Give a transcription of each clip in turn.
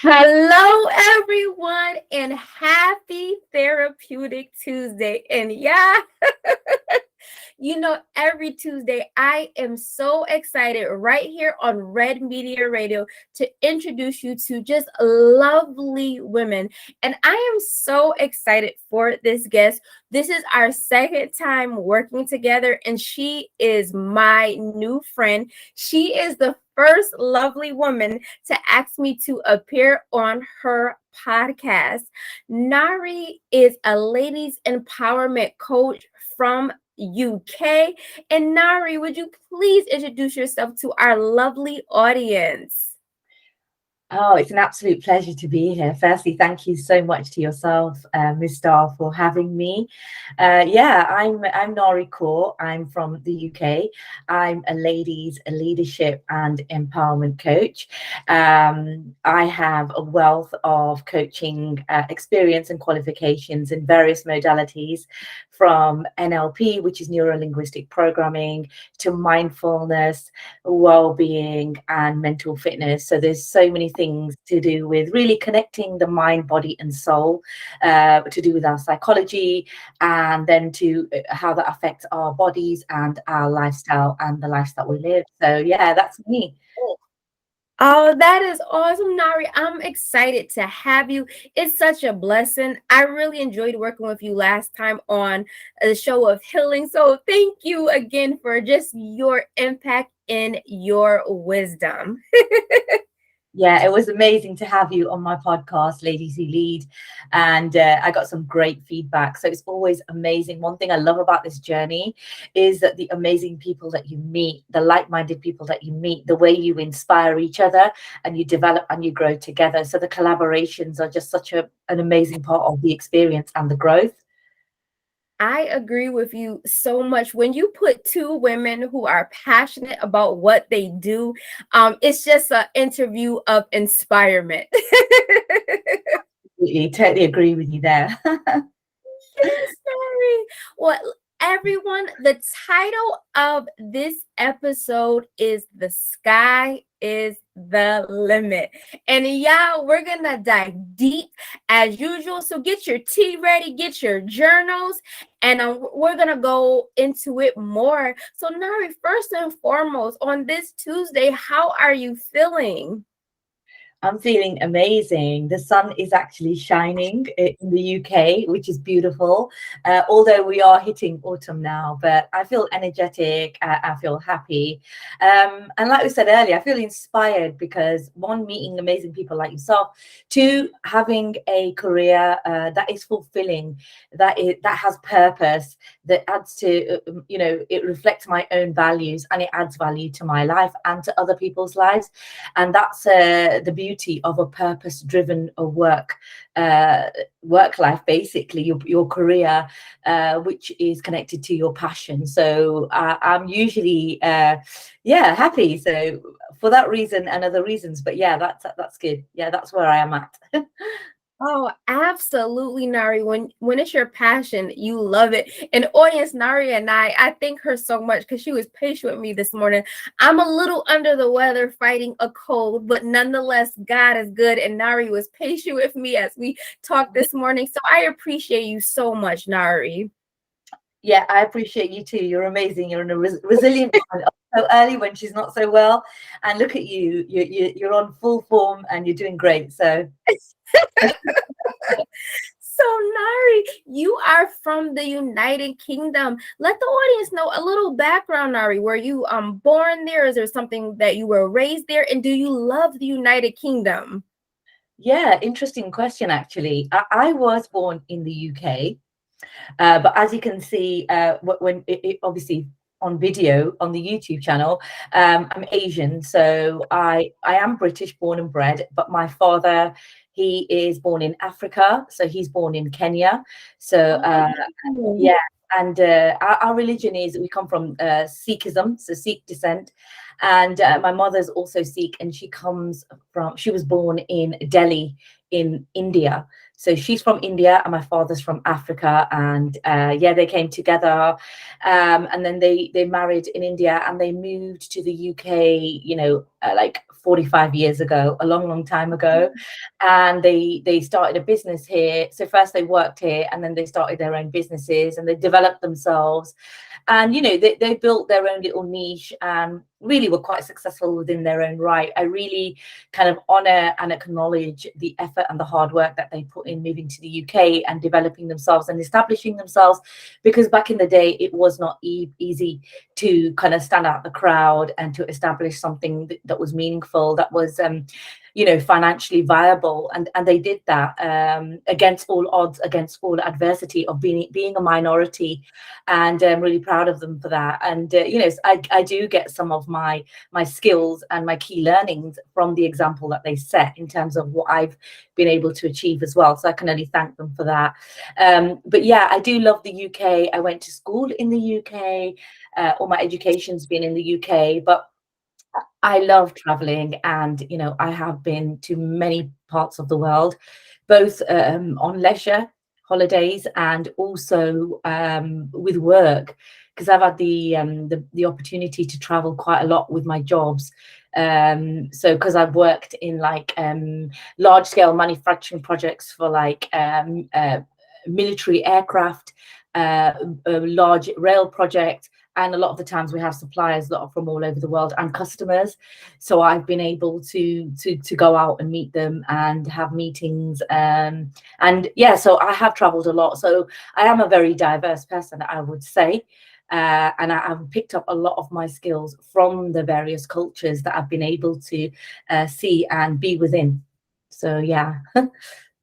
Hello, everyone, and happy Therapeutic Tuesday. And yeah, every Tuesday, I am so excited right here on Red Media Radio to introduce you to just lovely women. And I am so excited for this guest. This is our second time working together, and she is my new friend. She is the first lovely woman to ask me to appear on her podcast. Nari is a ladies empowerment coach from UK. And Nari, would you please introduce yourself to our lovely audience? Oh, it's an absolute pleasure to be here. Firstly, thank you so much to yourself, Miss Starr, for having me. I'm Nari Kaur. I'm from the UK. I'm a ladies leadership and empowerment coach. I have a wealth of coaching experience and qualifications in various modalities, from NLP, which is neuro linguistic programming, to mindfulness, well-being, and mental fitness. So there's so many things to do with really connecting the mind, body, and soul, to do with our psychology, and then to how that affects our bodies and our lifestyle and the lifestyle we live. So yeah, that's me. Oh, that is awesome, Nari. I'm excited to have you. It's such a blessing. I really enjoyed working with you last time on the show of healing. So thank you again for just your impact and your wisdom. Yeah, it was amazing to have you on my podcast, Ladies Who Lead. And I got some great feedback. So it's always amazing. One thing I love about this journey is that the amazing people that you meet, the like-minded people that you meet, the way you inspire each other and you develop and you grow together. So the collaborations are just such an amazing part of the experience and the growth. I agree with you so much. When you put two women who are passionate about what they do, it's just an interview of inspirement. Absolutely, totally agree with you there. Yes, sorry. Well, everyone, the title of this episode is The Sky is the Limit. And yeah, we're gonna dive deep as usual. So get your tea ready, get your journals, and we're gonna go into it more. So, Nari, first and foremost, on this Tuesday, how are you feeling? I'm feeling amazing. The sun is actually shining in the UK, which is beautiful. Although we are hitting autumn now, but I feel energetic. I feel happy. And like we said earlier, I feel inspired because one, meeting amazing people like yourself. Two, having a career that is fulfilling, that has purpose, that adds to, it reflects my own values and it adds value to my life and to other people's lives. And that's the beauty of a purpose-driven work life, basically your career, which is connected to your passion. So I'm usually happy. So for that reason and other reasons, but yeah, that's good. Yeah, that's where I am at. Oh, absolutely, Nari. When it's your passion, you love it. And audience, Nari and I thank her so much because she was patient with me this morning. I'm a little under the weather fighting a cold, but nonetheless, God is good. And Nari was patient with me as we talked this morning. So I appreciate you so much, Nari. Yeah, I appreciate you too. You're amazing. You're in a resilient woman. So early when she's not so well, and look at you. You're on full form and you're doing great. So So, Nari, you are from the United Kingdom. Let the audience know a little background, Nari. Were you born there? Is there something that you were raised there? And do you love the United Kingdom? yeah, interesting question. Actually, I was born in the UK. But as you can see, when it obviously on video on the YouTube channel, I'm Asian, so I am British born and bred. But my father, he is born in Africa, so he's born in Kenya. So Oh, yeah, and our religion is we come from Sikhism, so Sikh descent, And my mother's also Sikh, and she was born in Delhi in India. So she's from India and my father's from Africa. And yeah, they came together, and then they married in India, and they moved to the UK, like 45 years ago, a long, long time ago. And they started a business here. So first they worked here, and then they started their own businesses, and they developed themselves. And they built their own little niche, and really were quite successful within their own right. I really kind of honor and acknowledge the effort and the hard work that they put in moving to the UK and developing themselves and establishing themselves, because back in the day it was not easy to kind of stand out the crowd and to establish something that was meaningful, that was financially viable. And they did that, against all odds, against all adversity of being a minority. And I'm really proud of them for that. And I do get some of my skills and my key learnings from the example that they set in terms of what I've been able to achieve as well. So I can only thank them for that. But yeah, I do love the UK. I went to school in the UK. All my education's been in the UK, but I love traveling, and I have been to many parts of the world, both on leisure holidays and also with work, because I've had the opportunity to travel quite a lot with my jobs. So because I've worked in like large scale manufacturing projects for like military aircraft, a large rail project. And a lot of the times we have suppliers that are from all over the world and customers. So I've been able to go out and meet them and have meetings. And yeah, so I have traveled a lot. So I am a very diverse person, I would say. And I've picked up a lot of my skills from the various cultures that I've been able to see and be within. So yeah.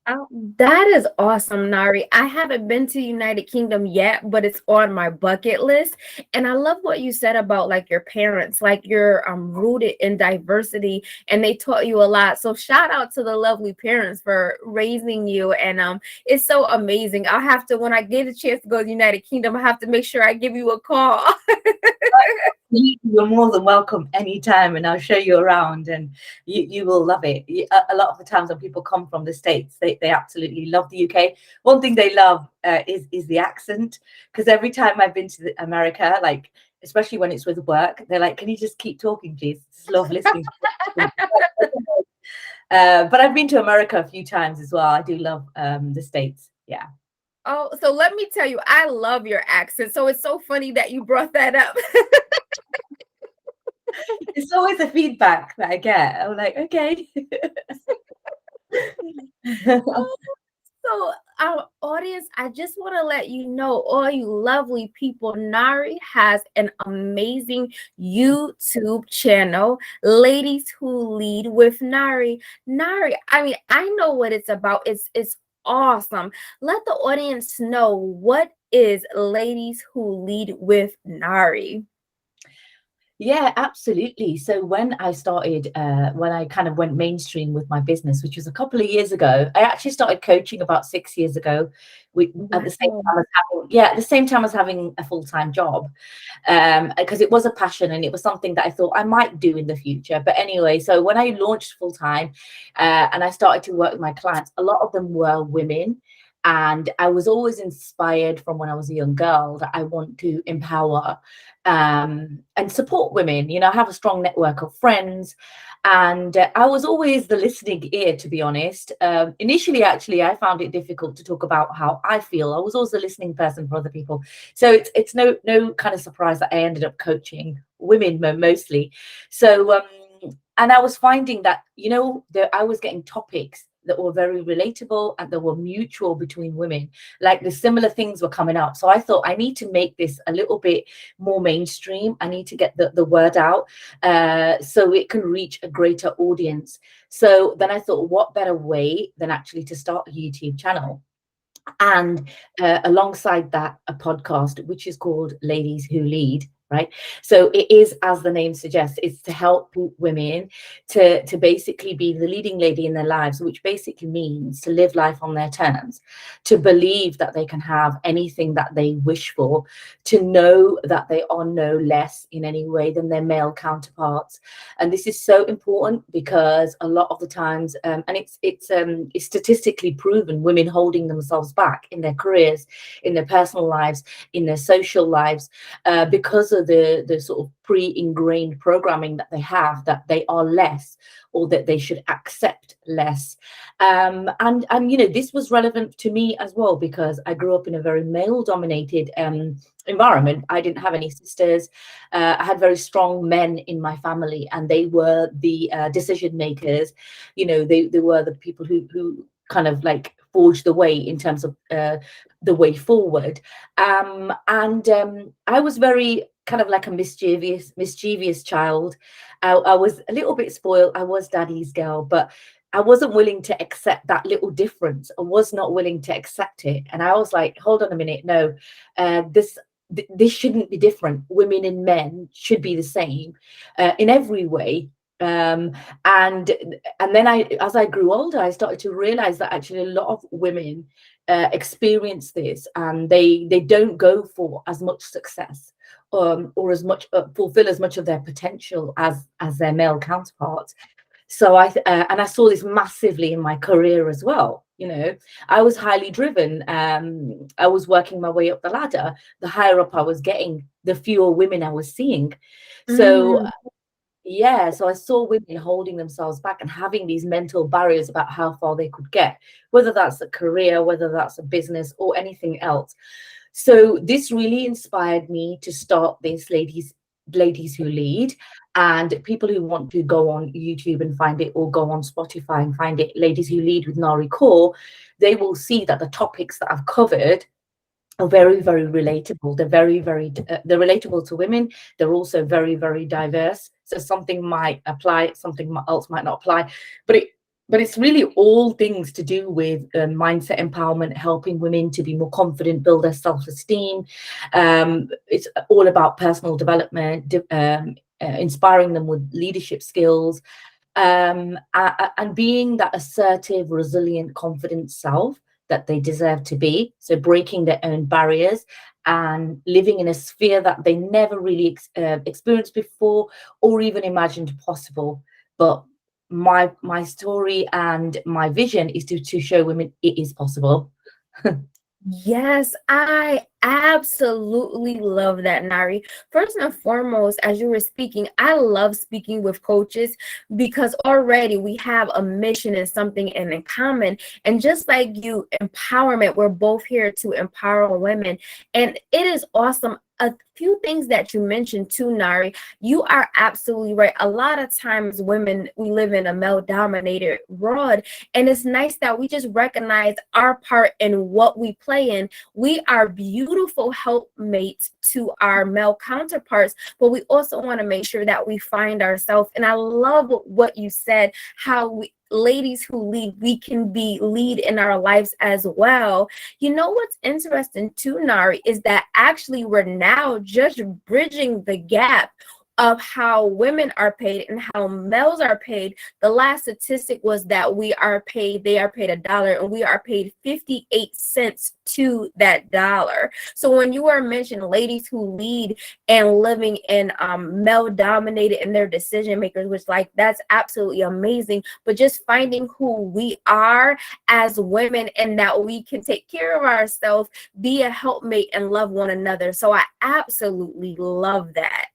Oh, that is awesome, Nari. I haven't been to United Kingdom yet, but it's on my bucket list. And I love what you said about like your parents, like you're rooted in diversity and they taught you a lot. So shout out to the lovely parents for raising you. And it's so amazing. I'll have to, when I get a chance to go to the United Kingdom, I have to make sure I give you a call. You're more than welcome anytime, and I'll show you around, and you will love it. A lot of the times when people come from the States, they absolutely love the UK. One thing they love is the accent, because every time I've been to America, like especially when it's with work, they're like, "Can you just keep talking, please? Just love listening." But I've been to America a few times as well. I do love the States. Yeah. Oh, so let me tell you, I love your accent. So it's so funny that you brought that up. It's always a feedback that I get. I'm like, okay. So our audience, I just want to let you know, all you lovely people, Nari has an amazing YouTube channel, Ladies Who Lead with Nari. Nari, I mean, I know what it's about. It's awesome. Let the audience know, what is Ladies Who Lead with Nari? Yeah, absolutely. So when I started, when I kind of went mainstream with my business, which was a couple of years ago, I actually started coaching about 6 years ago. At the same time as at the same time as having a full-time job, because it was a passion and it was something that I thought I might do in the future. But anyway, so when I launched full-time, and I started to work with my clients, a lot of them were women. And I was always inspired from when I was a young girl that I want to empower and support women. I have a strong network of friends, and I was always the listening ear, to be honest. Initially, actually, I found it difficult to talk about how I feel. I was always a listening person for other people. So it's no kind of surprise that I ended up coaching women mostly. So and I was finding that I was getting topics that were very relatable and that were mutual between women. Like the similar things were coming up. So I thought, I need to make this a little bit more mainstream. I need to get the word out so it can reach a greater audience. So then I thought, what better way than actually to start a YouTube channel? And alongside that, a podcast, which is called Ladies Who Lead. right? So it is, as the name suggests, it's to help women to basically be the leading lady in their lives, which basically means to live life on their terms, to believe that they can have anything that they wish for, to know that they are no less in any way than their male counterparts. And this is so important because a lot of the times, and it's statistically proven, women holding themselves back in their careers, in their personal lives, in their social lives, because of the sort of pre-ingrained programming that they have, that they are less, or that they should accept less. And you know, this was relevant to me as well because I grew up in a very male-dominated environment. I didn't have any sisters. I had very strong men in my family, and they were the decision makers. You know, they were the people who kind of like forged the way in terms of the way forward. And I was very kind of like a mischievous child. I was a little bit spoiled. I was daddy's girl, but I wasn't willing to accept that little difference. I was not willing to accept it. And I was like, hold on a minute, no, this shouldn't be different. Women and men should be the same in every way. And then as I grew older, I started to realize that actually a lot of women experience this, and they don't go for as much success or as much fulfill as much of their potential as their male counterparts. So and I saw this massively in my career as well. You know, I was highly driven. I was working my way up the ladder. The higher up I was getting, the fewer women I was seeing. So yeah, so I saw women holding themselves back and having these mental barriers about how far they could get, whether that's a career, whether that's a business, or anything else. So this really inspired me to start this Ladies Who Lead. And people who want to go on YouTube and find it, or go on Spotify and find it, Ladies Who Lead with Nari Kaur, they will see that the topics that I've covered are very, very relatable. They're they're relatable to women. They're also very, very diverse. So something might apply, something else might not apply, but it's really all things to do with mindset empowerment, helping women to be more confident, build their self-esteem. It's all about personal development, inspiring them with leadership skills, and being that assertive, resilient, confident self that they deserve to be. So breaking their own barriers and living in a sphere that they never really experienced before or even imagined possible. But my story and my vision is to show women it is possible. Yes, I absolutely love that, Nari. First and foremost, as you were speaking, I love speaking with coaches because already we have a mission and something in common. And just like you, empowerment, we're both here to empower women. And it is awesome. A few things that you mentioned too, Nari, you are absolutely right. A lot of times women, we live in a male-dominated world, and it's nice that we just recognize our part in what we play in. We are beautiful helpmates to our male counterparts, but we also want to make sure that we find ourselves. And I love what you said, how ladies who lead, we can be lead in our lives as well. You know what's interesting too, Nari, is that actually we're now just bridging the gap of how women are paid and how males are paid. The last statistic was that they are paid $1 and we are paid 58 cents to that dollar. So when you are mentioning ladies who lead and living in male dominated in their decision makers, which like that's absolutely amazing, but just finding who we are as women and that we can take care of ourselves, be a helpmate and love one another. So I absolutely love that.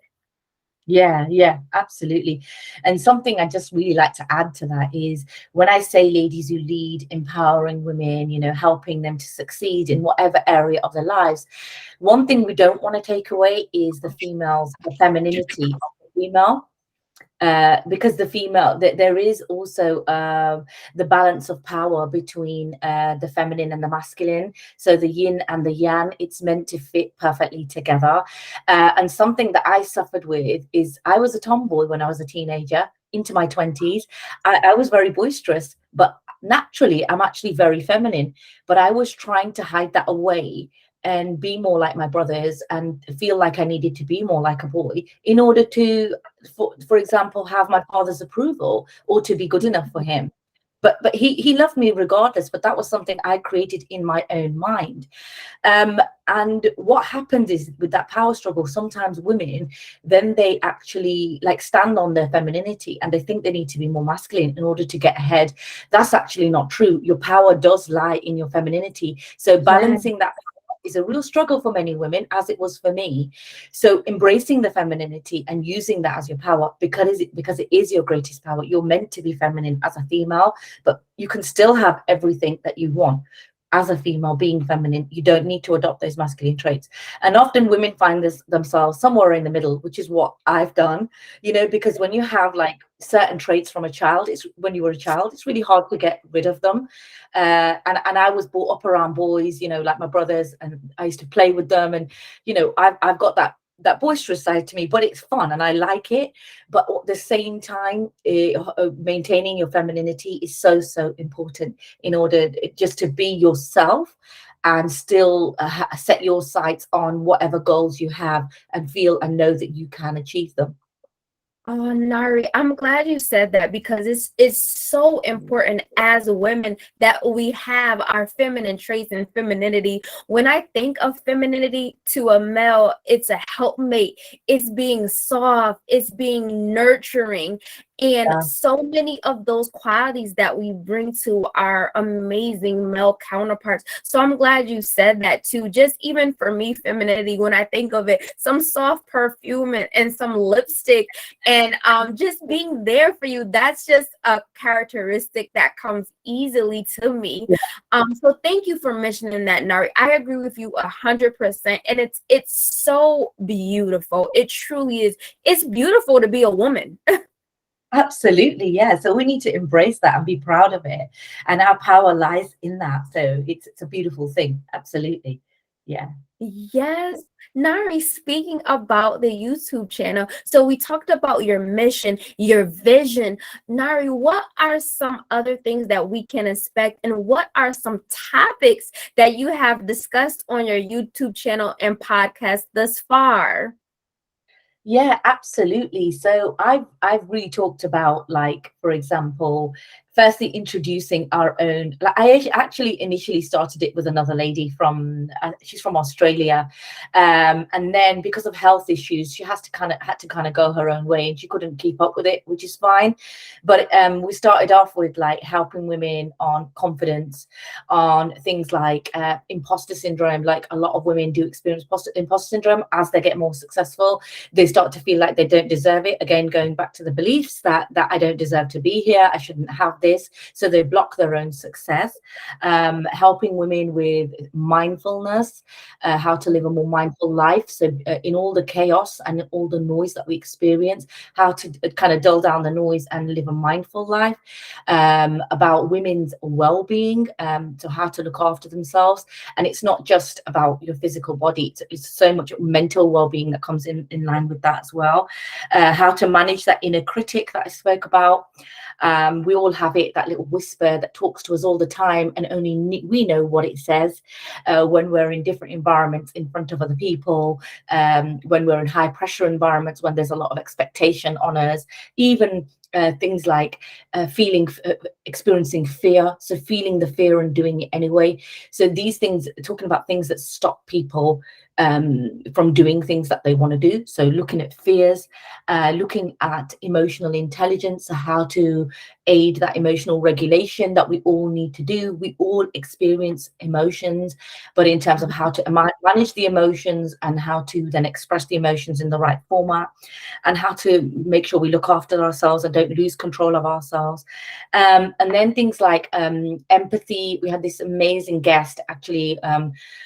Yeah, absolutely. And something I just really like to add to that is when I say Ladies Who Lead, empowering women, you know, helping them to succeed in whatever area of their lives, one thing we don't want to take away is the femininity of the female. Because there is also the balance of power between the feminine and the masculine. So the yin and the yang, it's meant to fit perfectly together. And something that I suffered with is I was a tomboy when I was a teenager into my 20s. I was very boisterous, but naturally I'm actually very feminine. But I was trying to hide that away and be more like my brothers and feel like I needed to be more like a boy in order to, for example, have my father's approval or to be good enough for him. But he loved me regardless, but that was something I created in my own mind. um, and what happens is with that power struggle, sometimes women, then they actually like stand on their femininity and they think they need to be more masculine in order to get ahead. That's actually not true. Your power does lie in your femininity. So Yeah. balancing that is a real struggle for many women, as it was for me. So embracing the femininity and using that as your power, because it is your greatest power. You're meant to be feminine as a female, but you can still have everything that you want as a female being feminine. You don't need to adopt those masculine traits. And often women find themselves somewhere in the middle, which is what I've done, because when you have like certain traits from a child, it's when you were a child, it's really hard to get rid of them. And I was brought up around boys, like my brothers, and I used to play with them. And, I've got that boisterous side to me, but it's fun and I like it. But at the same time, maintaining your femininity is so, so important in order just to be yourself and still set your sights on whatever goals you have and feel and know that you can achieve them. Oh, Nari, I'm glad you said that because it's so important as women that we have our feminine traits and femininity. When I think of femininity to a male, it's a helpmate, it's being soft, it's being nurturing. And Yeah. so many of those qualities that we bring to our amazing male counterparts. So I'm glad you said that too. Just even for me, femininity, when I think of it, some soft perfume and some lipstick and just being there for you, that's just a characteristic that comes easily to me. So thank you for mentioning that, Nari. I agree with you 100%, and it's so beautiful. It truly is. It's beautiful to be a woman. Absolutely, yeah. So we need to embrace that and be proud of it. And our power lies in that. So it's a beautiful thing. Absolutely. Yeah. Yes. Nari, speaking about the YouTube channel, so we talked about your mission, your vision. Nari, what are some other things that we can expect, and what are some topics that you have discussed on your YouTube channel and podcast thus far? Yeah, absolutely. So I've really talked about, like, for example, firstly introducing our own. Like, actually initially started it with another lady from she's from Australia, and then because of health issues, she had to kind of go her own way, and she couldn't keep up with it, which is fine. But we started off with like helping women on confidence, on things like imposter syndrome. Like a lot of women do experience imposter syndrome as they get more successful. They start to feel like they don't deserve it. Again, going back to the beliefs that I don't deserve to be here, I shouldn't have this. So they block their own success. Helping women with mindfulness, how to live a more mindful life. So in all the chaos and all the noise that we experience, how to kind of dull down the noise and live a mindful life. About women's well-being, so how to look after themselves. And it's not just about your physical body, it's so much mental well-being that comes in line with that as well. How to manage that inner critic that I spoke about. We all have it, that little whisper that talks to us all the time, and only we know what it says. When we're in different environments in front of other people, when we're in high pressure environments, when there's a lot of expectation on us, even things like experiencing fear, so feeling the fear and doing it anyway. So these things, talking about things that stop people from doing things that they want to do. So looking at fears, looking at emotional intelligence, so how to aid that emotional regulation that we all need to do. We all experience emotions, but in terms of how to manage the emotions and how to then express the emotions in the right format, and how to make sure we look after ourselves and don't lose control of ourselves. And then things like empathy. We had this amazing guest, actually.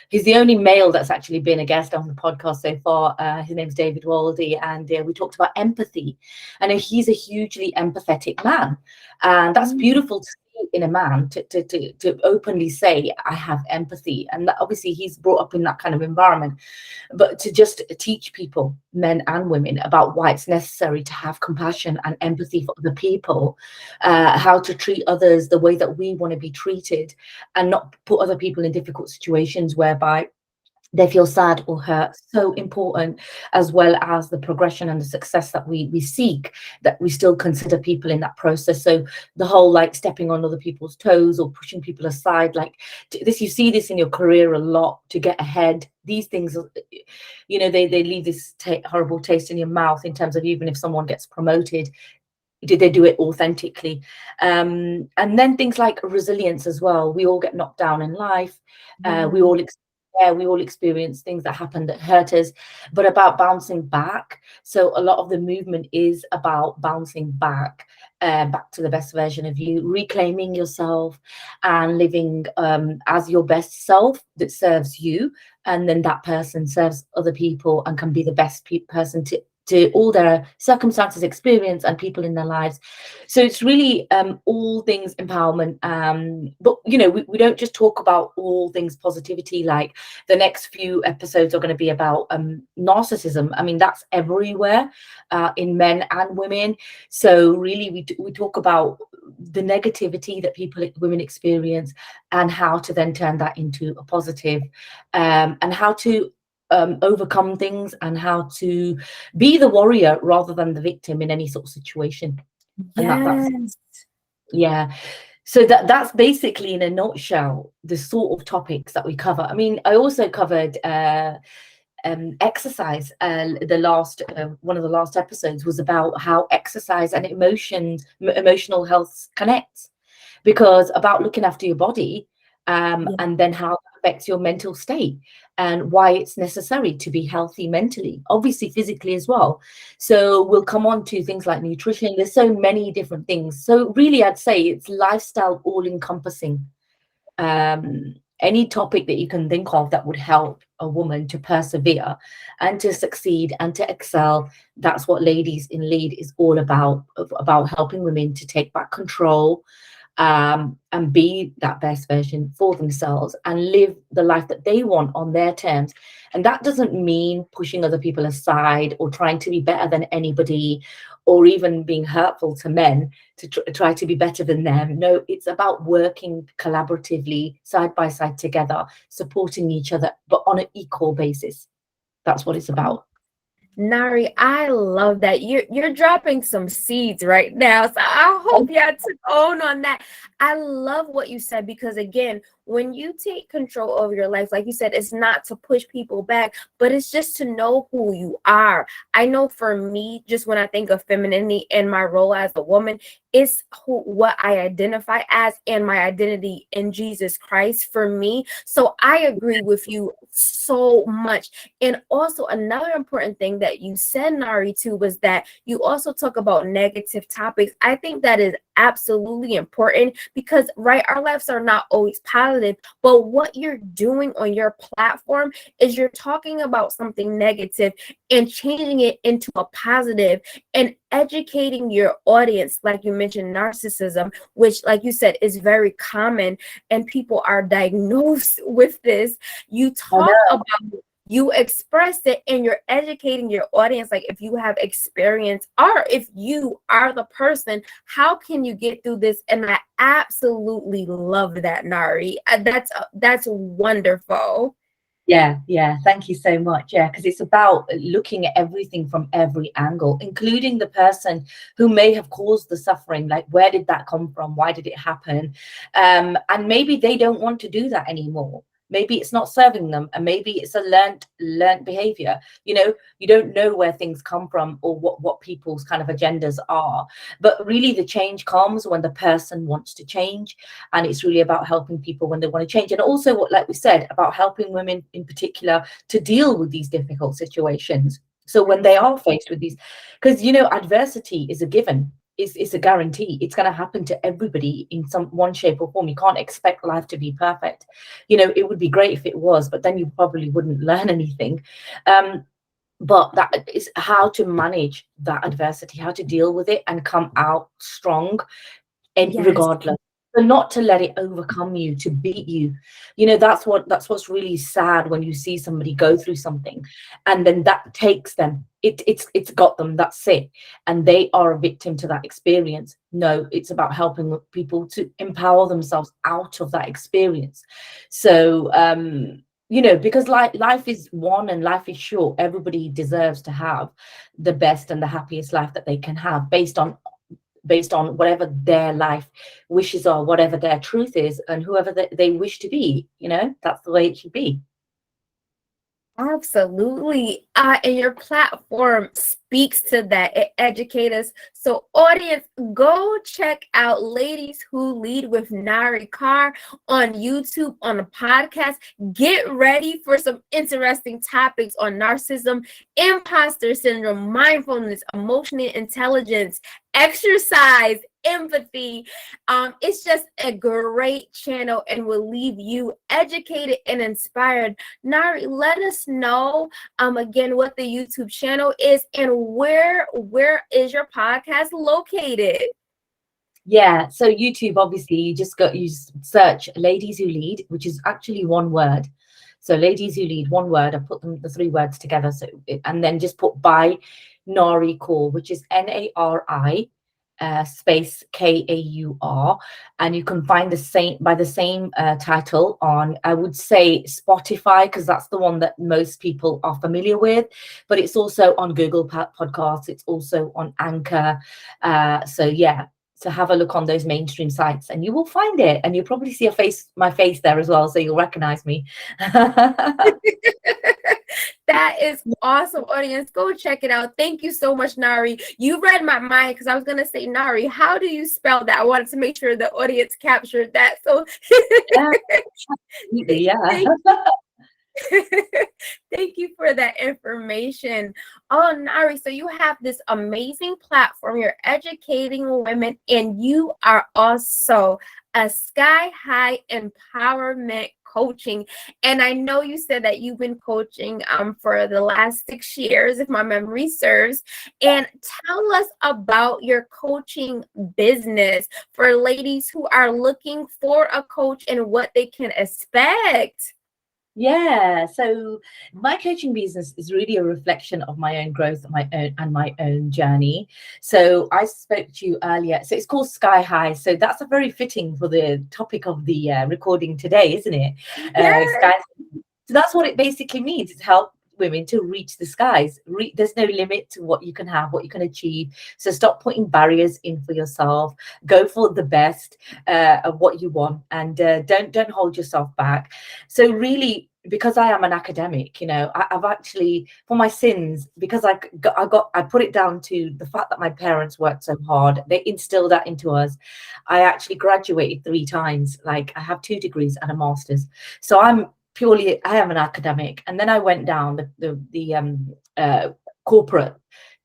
He's the only male that's actually been a guest on the podcast so far. His name's David Waldy, and we talked about empathy. And he's a hugely empathetic man, and that's beautiful to see in a man, to openly say, I have empathy. And that, obviously he's brought up in that kind of environment, but to just teach people, men and women, about why it's necessary to have compassion and empathy for other people, how to treat others the way that we want to be treated, and not put other people in difficult situations whereby they feel sad or hurt, so important, as well as the progression and the success that we seek, that we still consider people in that process. So the whole like stepping on other people's toes or pushing people aside, like this, you see this in your career a lot, to get ahead. These things, they leave this horrible taste in your mouth, in terms of even if someone gets promoted, did they do it authentically? And then things like resilience as well. We all get knocked down in life. We all we all experience things that happen that hurt us, but about bouncing back. So a lot of the movement is about bouncing back, back to the best version of you, reclaiming yourself and living as your best self that serves you. And then that person serves other people and can be the best person to all their circumstances, experience, and people in their lives. So it's really all things empowerment. But we don't just talk about all things positivity. Like the next few episodes are going to be about narcissism. I mean, that's everywhere, in men and women. So really, we talk about the negativity that women experience, and how to then turn that into a positive, and how to overcome things, and how to be the warrior rather than the victim in any sort of situation. And that's Yes. yeah. So that's basically, in a nutshell, the sort of topics that we cover. I mean, I also covered exercise. The last one of the last episodes was about how exercise and emotional health connects, because about looking after your body, Yeah. and then how it affects your mental state, and why it's necessary to be healthy mentally, obviously physically as well. So we'll come on to things like nutrition. There's so many different things. So really, I'd say it's lifestyle all encompassing. Any topic that you can think of that would help a woman to persevere and to succeed and to excel. That's what Ladies in Lead is all about helping women to take back control, and be that best version for themselves, and live the life that they want on their terms. And that doesn't mean pushing other people aside, or trying to be better than anybody, or even being hurtful to men to try to be better than them. No, it's about working collaboratively, side by side together, supporting each other, but on an equal basis. That's what it's about. Nari, I love that. You're dropping some seeds right now. So I hope y'all took on that. I love what you said, because again, when you take control over your life, like you said, it's not to push people back, but it's just to know who you are. I know for me, just when I think of femininity and my role as a woman, it's what I identify as, and my identity in Jesus Christ for me. So I agree with you so much. And also another important thing that you said, Nari, too, was that you also talk about negative topics. I think that is absolutely important, because right, our lives are not always positive, but what you're doing on your platform is you're talking about something negative and changing it into a positive, and educating your audience. Like you mentioned, narcissism, which, like you said, is very common, and people are diagnosed with this. You I talk about, you express it, and you're educating your audience. Like, if you have experience, or if you are the person, how can you get through this? And I absolutely love that, Nari. That's wonderful. Yeah, thank you so much. Yeah, because it's about looking at everything from every angle, including the person who may have caused the suffering. Like, where did that come from? Why did it happen? And maybe they don't want to do that anymore. Maybe it's not serving them, and maybe it's a learned behavior. You don't know where things come from, or what people's kind of agendas are. But really, the change comes when the person wants to change, and it's really about helping people when they want to change. And also, what, like we said, about helping women in particular to deal with these difficult situations. So when they are faced with these, because adversity is a given, it's a guarantee. It's going to happen to everybody in some one shape or form. You can't expect life to be perfect. It would be great if it was, but then you probably wouldn't learn anything. But that is how to manage that adversity, how to deal with it and come out strong, and Yes. regardless. So not to let it overcome you, to beat you. That's what's really sad, when you see somebody go through something, and then that takes them. It's got them. That's it, and they are a victim to that experience. No, it's about helping people to empower themselves out of that experience. So because life is one and life is short. Everybody deserves to have the best and the happiest life that they can have based on whatever their life wishes are, whatever their truth is, and whoever they wish to be. That's the way it should be. Absolutely. And your platform speaks to that. It educates us. So, audience, go check out Ladies Who Lead with Nari Kaur on YouTube, on the podcast. Get ready for some interesting topics on narcissism, imposter syndrome, mindfulness, emotional intelligence, exercise, empathy. It's just a great channel and will leave you educated and inspired. Nari, let us know again what the YouTube channel is and where is your podcast located? Yeah, so YouTube, obviously, you search Ladies Who Lead, which is actually one word. So Ladies Who Lead, one word. I put the three words together, and then just put by Nari Kaur, which is Nari space Kaur, and you can find the same title on, I would say, Spotify, because that's the one that most people are familiar with, but it's also on Google Podcasts, it's also on Anchor. So yeah, to have a look on those mainstream sites and you will find it, and you'll probably see my face there as well, so you'll recognize me. That is awesome, audience. Go check it out. Thank you so much, Nari. You read my mind, because I was gonna say, Nari, how do you spell that? I wanted to make sure the audience captured that. So Yeah. Thank you for that information. Oh, Nari, so you have this amazing platform. You're educating women, and you are also a Sky High Empowerment coaching. And I know you said that you've been coaching for the last 6 years, if my memory serves. And tell us about your coaching business for ladies who are looking for a coach and what they can expect. Yeah, so my coaching business is really a reflection of my own growth, my own journey. So I spoke to you earlier. So it's called Sky High. So that's a very fitting for the topic of the recording today, isn't it? Yes. Sky. So that's what it basically means. It's help women to reach the skies. There's no limit to what you can have, what you can achieve. So stop putting barriers in for yourself. Go for the best of what you want, and don't hold yourself back. So really, because I am an academic, I've actually, for my sins, because I put it down to the fact that my parents worked so hard. They instilled that into us. I actually graduated 3 times. Like, I have 2 degrees and a master's. So I am an academic, and then I went down the corporate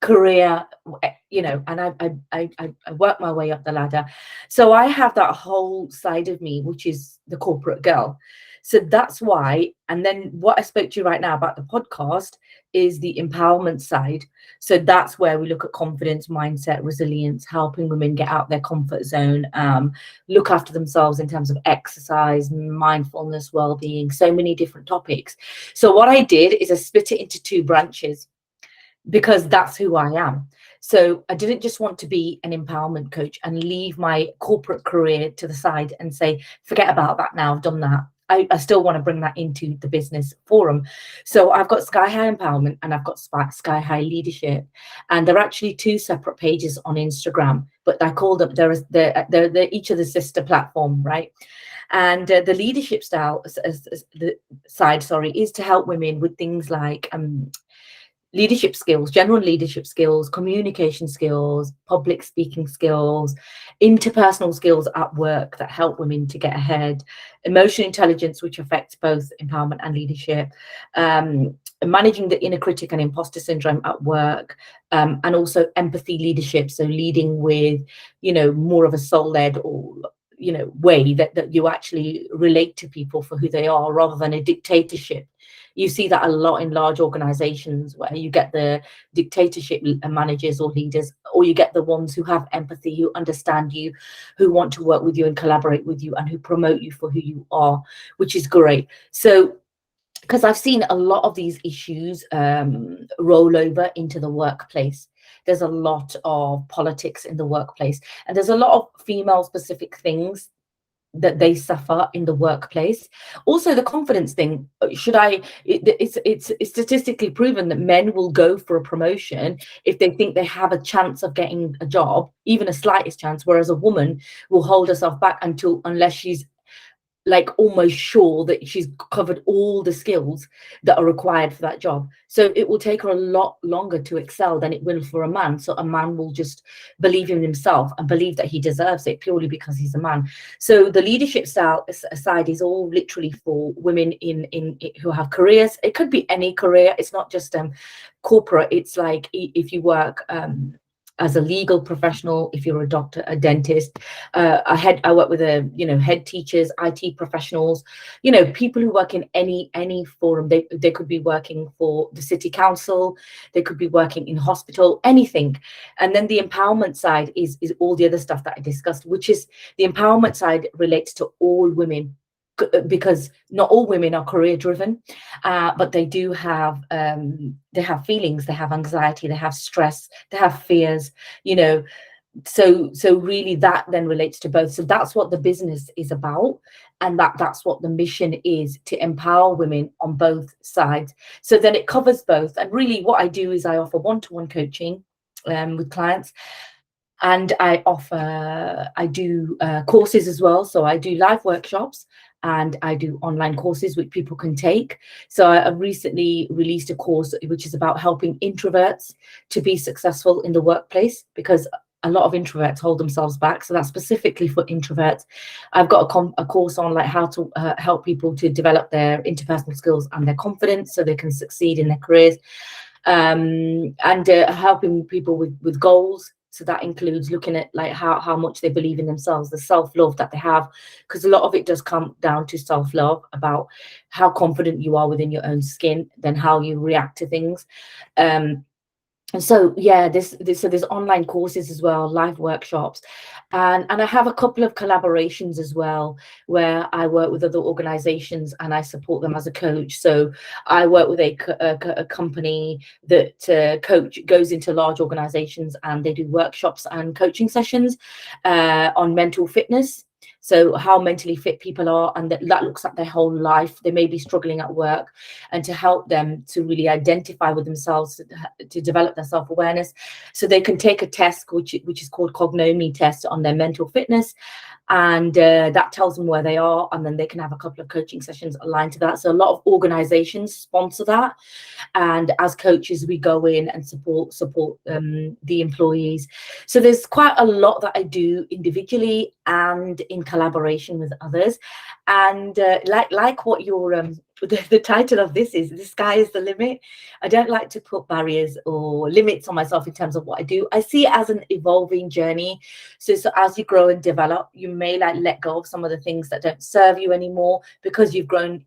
career, and I worked my way up the ladder. So I have that whole side of me, which is the corporate girl. So that's why. And then what I spoke to you right now about the podcast is the empowerment side. So that's where we look at confidence, mindset, resilience, helping women get out their comfort zone, look after themselves in terms of exercise, mindfulness, well-being, so many different topics. So what I did is I split it into 2 branches, because that's who I am. So I didn't just want to be an empowerment coach and leave my corporate career to the side and say, forget about that now, I've done that. I still want to bring that into the business forum. So I've got Sky High Empowerment and I've got Sky High Leadership. And they're actually 2 separate pages on Instagram, but I call them, they're each of the sister platform, right? And the leadership the side, is to help women with things like leadership skills, general leadership skills, communication skills, public speaking skills, interpersonal skills at work that help women to get ahead, emotional intelligence, which affects both empowerment and leadership, managing the inner critic and imposter syndrome at work, and also empathy leadership. So leading with, more of a soul-led or way that you actually relate to people for who they are, rather than a dictatorship. You see that a lot in large organizations, where you get the dictatorship managers or leaders, or you get the ones who have empathy, who understand you, who want to work with you and collaborate with you, and who promote you for who you are, which is great. So, because I've seen a lot of these issues roll over into the workplace. There's a lot of politics in the workplace, and there's a lot of female specific things that they suffer in the workplace. Also, the confidence thing. It's statistically proven that men will go for a promotion if they think they have a chance of getting a job, even a slightest chance, whereas a woman will hold herself back unless she's like almost sure that she's covered all the skills that are required for that job. So it will take her a lot longer to excel than it will for a man. So a man will just believe in himself and believe that he deserves it purely because he's a man. So the leadership style side is all literally for women in who have careers. It could be any career. It's not just corporate. It's like if you work as a legal professional, if you're a doctor, a dentist, I work with head teachers, IT professionals, people who work in any forum. They could be working for the city council, they could be working in hospital, anything. And then the empowerment side is all the other stuff that I discussed, which is the empowerment side relates to all women, because not all women are career driven, but they do have feelings, they have anxiety, they have stress, they have fears, so really that then relates to both. So that's what the business is about, and that's what the mission is, to empower women on both sides. So then it covers both. And really what I do is I offer one-to-one coaching with clients, and I do courses as well. So I do live workshops and I do online courses which people can take. So I've recently released a course which is about helping introverts to be successful in the workplace, because a lot of introverts hold themselves back. So that's specifically for introverts. I've got a course on like how to help people to develop their interpersonal skills and their confidence so they can succeed in their careers, and helping people with goals. So that includes looking at like how much they believe in themselves, the self-love that they have, because a lot of it does come down to self-love, about how confident you are within your own skin, then how you react to things. And so there's online courses as well, live workshops, and I have a couple of collaborations as well where I work with other organizations and I support them as a coach. So I work with a company that goes into large organizations, and they do workshops and coaching sessions on mental fitness. So how mentally fit people are, and that looks at their whole life. They may be struggling at work, and to help them to really identify with themselves, to develop their self-awareness, so they can take a test which is called Cognomy test on their mental fitness, and that tells them where they are, and then they can have a couple of coaching sessions aligned to that. So a lot of organizations sponsor that, and as coaches we go in and support the employees. So there's quite a lot that I do individually and in collaboration with others. And like what your the title of this is, the sky is the limit. I don't like to put barriers or limits on myself in terms of what I do. I see it as an evolving journey. So as you grow and develop, you may like let go of some of the things that don't serve you anymore because you've grown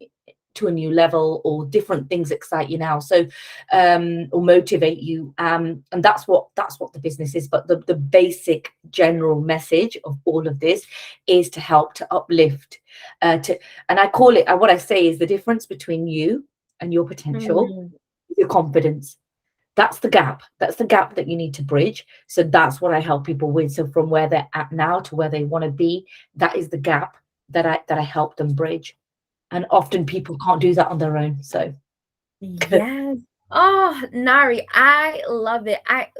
to a new level, or different things excite you now, so or motivate you, and that's what the business is. But the basic general message of all of this is to help, to uplift, and I call it, what I say is, the difference between you and your potential, your confidence. That's the gap that you need to bridge. So that's what I help people with. So from where they're at now to where they want to be, that is the gap that I help them bridge. And often people can't do that on their own. So yes. Oh, Nari, I love it.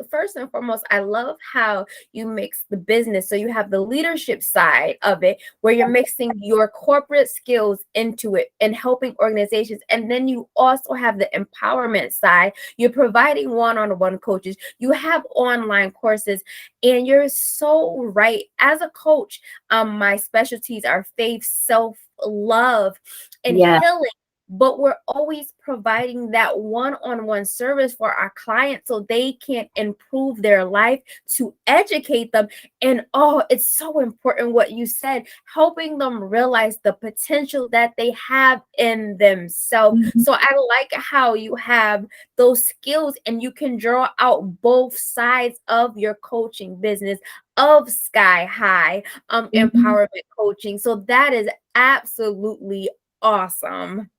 First and foremost, I love how you mix the business. So you have the leadership side of it, where you're mixing your corporate skills into it and helping organizations. And then you also have the empowerment side. You're providing one-on-one coaches. You have online courses, and you're so right. As a coach, my specialties are faith, self-love, and healing. But we're always providing that one-on-one service for our clients so they can improve their life, to educate them. And it's so important what you said, helping them realize the potential that they have in themselves. So I like how you have those skills and you can draw out both sides of your coaching business, of Sky High empowerment coaching. So that is absolutely awesome.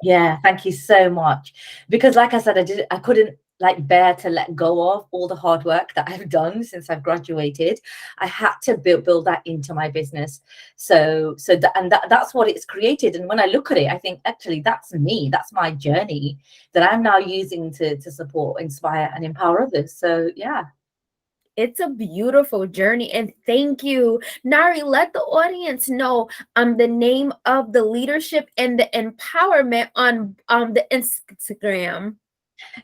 Yeah, thank you so much. Because like I said, I couldn't like bear to let go of all the hard work that I've done since I've graduated. I had to build that into my business. That's what it's created. And when I look at it, I think actually that's me. That's my journey that I'm now using to support, inspire, and empower others. So yeah. It's a beautiful journey, and thank you. Nari, let the audience know the name of the leadership and the empowerment on the Instagram.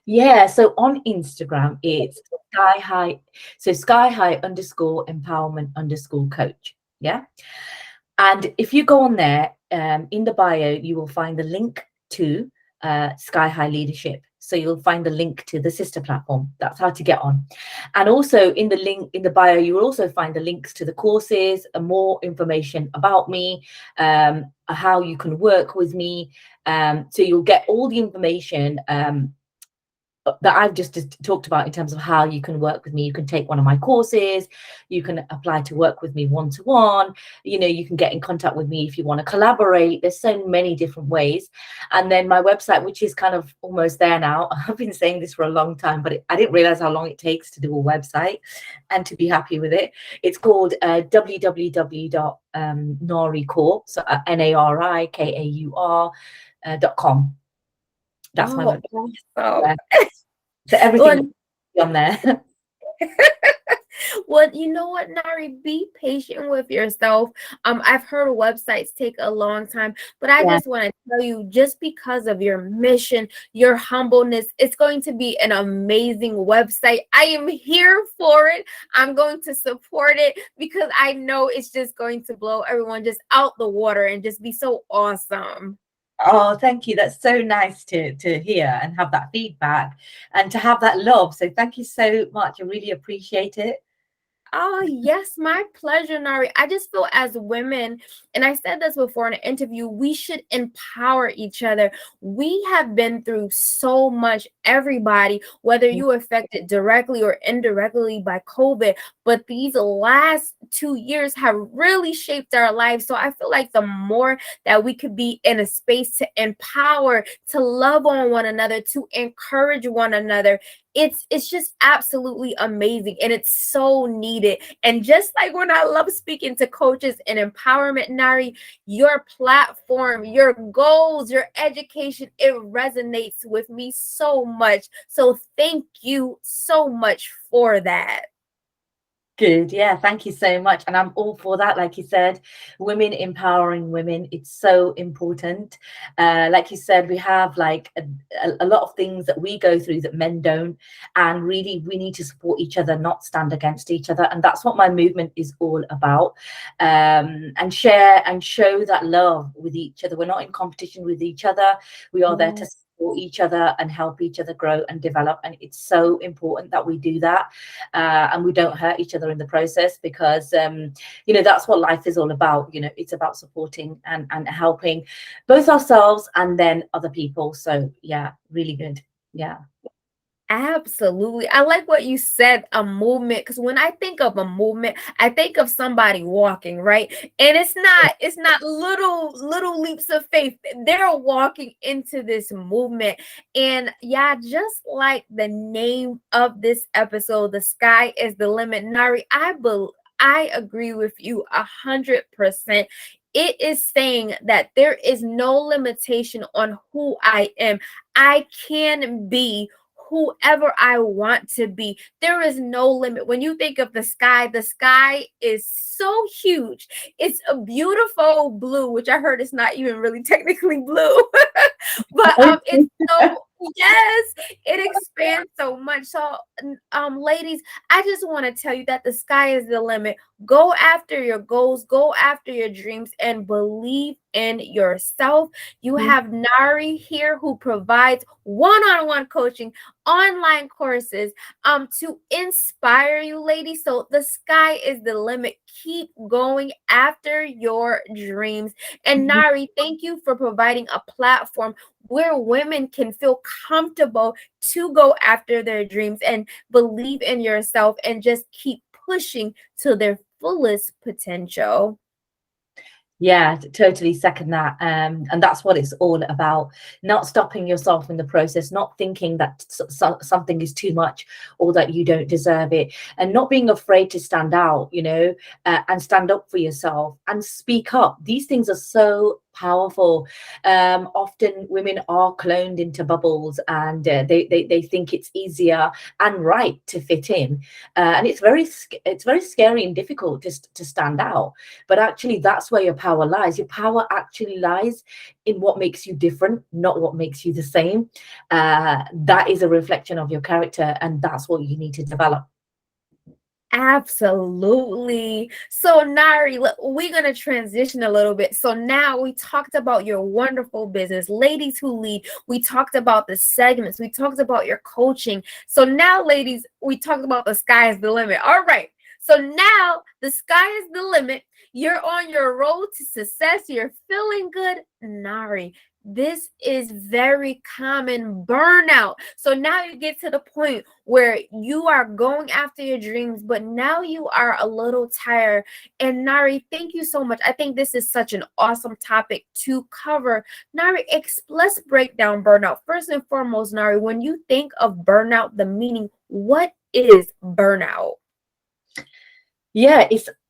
Yeah, so on Instagram, it's sky high. So sky high underscore empowerment underscore coach. Yeah. And if you go on there, in the bio, you will find the link to Sky High Leadership. So you'll find the link to the sister platform. That's how to get on. And also in the link in the bio, you will also find the links to the courses and more information about me, how you can work with me. So you'll get all the information that I've just talked about in terms of how you can work with me. You can take one of my courses, you can apply to work with me one-to-one, you can get in contact with me if you want to collaborate. There's so many different ways. And then my website, which is kind of almost there now. I've been saying this for a long time, but I didn't realize how long it takes to do a website and to be happy with it. It's called www.narikaur, so narikaur.com. That's my Oh, website. awesome. So everything will be on there. Well, you know what, Nari, be patient with yourself. I've heard websites take a long time, but I Yeah. just want to tell you, just because of your mission, your humbleness, it's going to be an amazing website. I am here for it. I'm going to support it because I know it's just going to blow everyone just out the water and just be so awesome. Oh, thank you. That's so nice to hear and have that feedback and to have that love. So thank you so much. I really appreciate it. Oh, yes, my pleasure, Nari. I just feel as women, and I said this before in an interview, we should empower each other. We have been through so much, everybody, whether you were affected directly or indirectly by COVID, but these last 2 years have really shaped our lives. So I feel like the more that we could be in a space to empower, to love on one another, to encourage one another, it's just absolutely amazing, and it's so needed. And just like when I love speaking to coaches and empowerment, Nari, your platform, your goals, your education, it resonates with me so much. So thank you so much for that. Good. Yeah. Thank you so much. And I'm all for that. Like you said, women empowering women. It's so important. Like you said, we have like a lot of things that we go through that men don't. And really, we need to support each other, not stand against each other. And that's what my movement is all about. And share and show that love with each other. We're not in competition with each other. We are there to support each other and help each other grow and develop. And it's so important that we do that. And we don't hurt each other in the process, because that's what life is all about. It's about supporting and helping both ourselves and then other people. So yeah, really good. Yeah. Absolutely. I like what you said, a movement, because when I think of a movement, I think of somebody walking, right? And it's not little leaps of faith. They're walking into this movement. And yeah, just like the name of this episode, the sky is the limit. Nari, I agree with you 100%. It is saying that there is no limitation on who I am. I can be whoever I want to be. There is no limit. When you think of the sky is so huge. It's a beautiful blue, which I heard is not even really technically blue. But it's so, yes, it expands so much. So ladies, I just want to tell you that the sky is the limit. Go after your goals, go after your dreams, and believe in yourself. You have Nari here, who provides one-on-one coaching, online courses, to inspire you, ladies. So the sky is the limit. Keep going after your dreams. And Nari, thank you for providing a platform where women can feel comfortable to go after their dreams and believe in yourself and just keep pushing to their fullest potential. Yeah, totally second that. And that's what it's all about. Not stopping yourself in the process, not thinking that something is too much or that you don't deserve it, and not being afraid to stand out, and stand up for yourself and speak up. These things are so powerful. Often women are cloned into bubbles, and they think it's easier and right to fit in. And it's very scary and difficult to stand out, but actually, that's where your power lies. Your power actually lies in what makes you different, not what makes you the same. That is a reflection of your character, and that's what you need to develop. Absolutely. So, Nari, we're going to transition a little bit. So, now we talked about your wonderful business, Ladies Who Lead. We talked about the segments. We talked about your coaching. So, now, ladies, we talked about the sky is the limit. All right. So, now the sky is the limit. You're on your road to success. You're feeling good. Nari, this is very common burnout. So now you get to the point where you are going after your dreams, but now you are a little tired. And Nari, thank you so much. I think this is such an awesome topic to cover. Nari, let's break down burnout. First and foremost, Nari, when you think of burnout, the meaning, what is burnout? Yeah,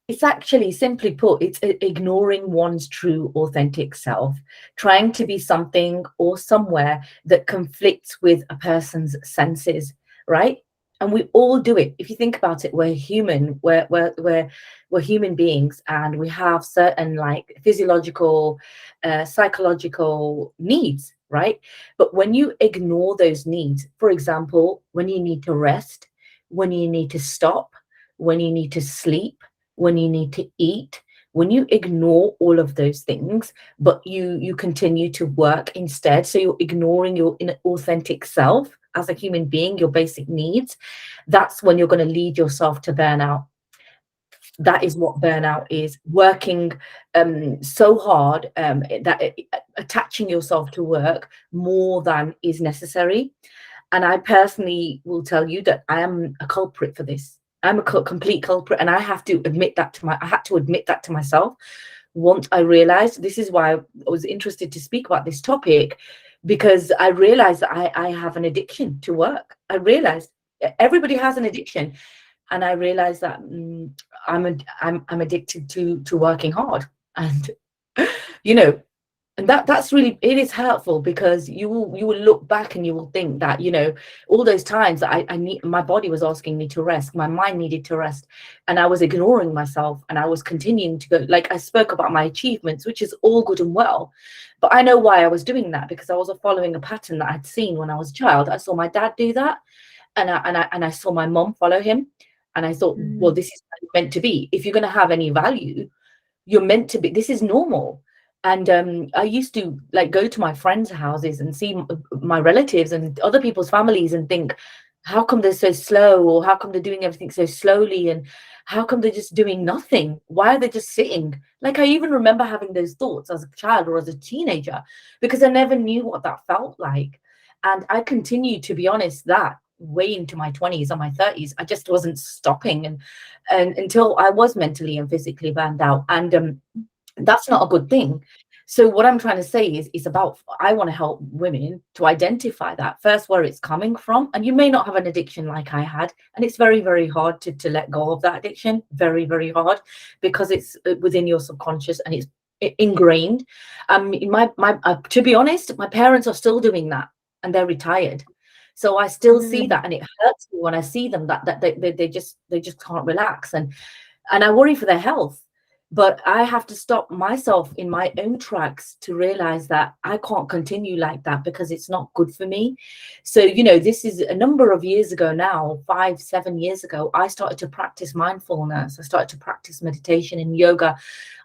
it's actually, simply put, it's ignoring one's true authentic self, trying to be something or somewhere that conflicts with a person's senses, right? And we all do it. If you think about it, we're human, we're human beings, and we have certain, like, physiological, psychological needs, right? But when you ignore those needs, for example, when you need to rest, when you need to stop, when you need to sleep, when you need to eat, when you ignore all of those things, but you continue to work instead, so you're ignoring your authentic self as a human being, your basic needs, that's when you're going to lead yourself to burnout. That is what burnout is: working so hard, attaching yourself to work more than is necessary. And I personally will tell you that I am a culprit for this. I'm a complete culprit, and I have to admit that I had to admit that to myself once I realized. This is why I was interested to speak about this topic, because I realized that I have an addiction to work. I realized everybody has an addiction, and I realized that I'm addicted to working hard, and you know and that's really, it is hurtful, because you will look back and you will think that, all those times that I need, my body was asking me to rest, my mind needed to rest, and I was ignoring myself, and I was continuing to go. Like, I spoke about my achievements, which is all good and well, but I know why I was doing that, because I was following a pattern that I'd seen when I was a child. I saw my dad do that, and I saw my mom follow him, and I thought, well, Mm. this is meant to be. If you're going to have any value, you're meant to be, this is normal. And I used to, like, go to my friends' houses and see my relatives and other people's families and think, how come they're so slow, or how come they're doing everything so slowly, and how come they're just doing nothing? Why are they just sitting? Like, I even remember having those thoughts as a child or as a teenager, because I never knew what that felt like. And I continued, to be honest, that way into my 20s or my 30s. I just wasn't stopping, and until I was mentally and physically burned out. And that's not a good thing. So what I'm trying to say is about, I want to help women to identify that first, where it's coming from. And you may not have an addiction like I had, and it's very, very hard to let go of that addiction. Very, very hard, because it's within your subconscious, and it's ingrained. To be honest, my parents are still doing that, and they're retired. So I still see Mm. that, and it hurts me when I see them, that they just can't relax, and I worry for their health. But I have to stop myself in my own tracks to realize that I can't continue like that, because it's not good for me. So, this is a number of years ago now, 5, 7 years ago, I started to practice mindfulness. I started to practice meditation and yoga.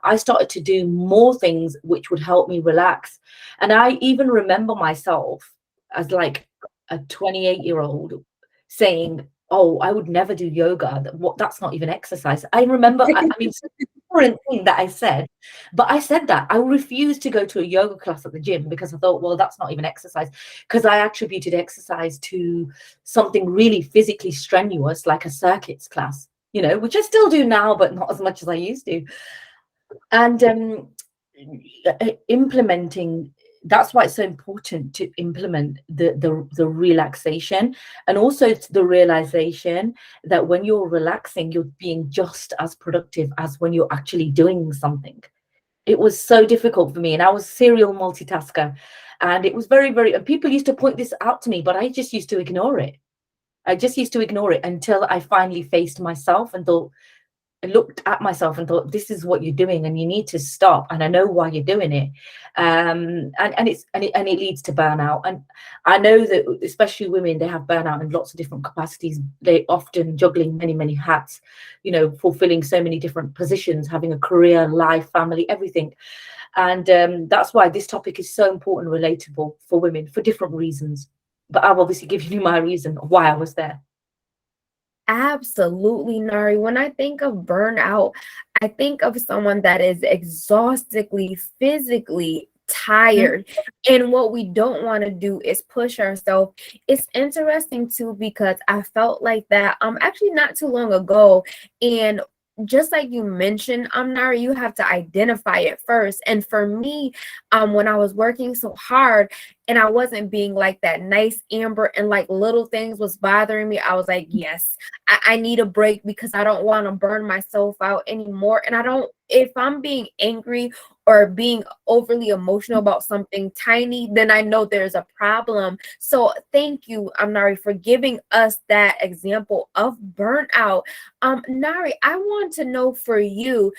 I started to do more things which would help me relax. And I even remember myself as, like, a 28-year-old saying, oh, I would never do yoga. That's not even exercise. I remember, I mean, different thing that I said, but I said that I refused to go to a yoga class at the gym, because I thought, well, that's not even exercise, because I attributed exercise to something really physically strenuous, like a circuits class, which I still do now, but not as much as I used to. And implementing, that's why it's so important to implement the relaxation, and also the realization that when you're relaxing, you're being just as productive as when you're actually doing something. It was so difficult for me, and I was serial multitasker, and it was very, very, and people used to point this out to me, but I just used to ignore it. I just used to ignore it until I finally faced myself and thought, I looked at myself and thought, this is what you're doing and you need to stop. And I know why you're doing it. And it leads to burnout. And I know that especially women, they have burnout in lots of different capacities. They often juggling many, many hats, fulfilling so many different positions, having a career, life, family, everything. And that's why this topic is so important, relatable for women for different reasons. But I've obviously given you my reason why I was there. Absolutely, Nari. When I think of burnout, I think of someone that is exhaustively, physically Mhm. tired. And what we don't want to do is push ourselves. It's interesting too, because I felt like that actually not too long ago. And just like you mentioned, Nari, you have to identify it first. And for me, when I was working so hard, and I wasn't being like that nice Amber, and like little things was bothering me, I was like, yes, I need a break because I don't want to burn myself out anymore. And I don't, if I'm being angry or being overly emotional about something tiny, then I know there's a problem. So thank you, Nari, for giving us that example of burnout. Nari, I want to know for you,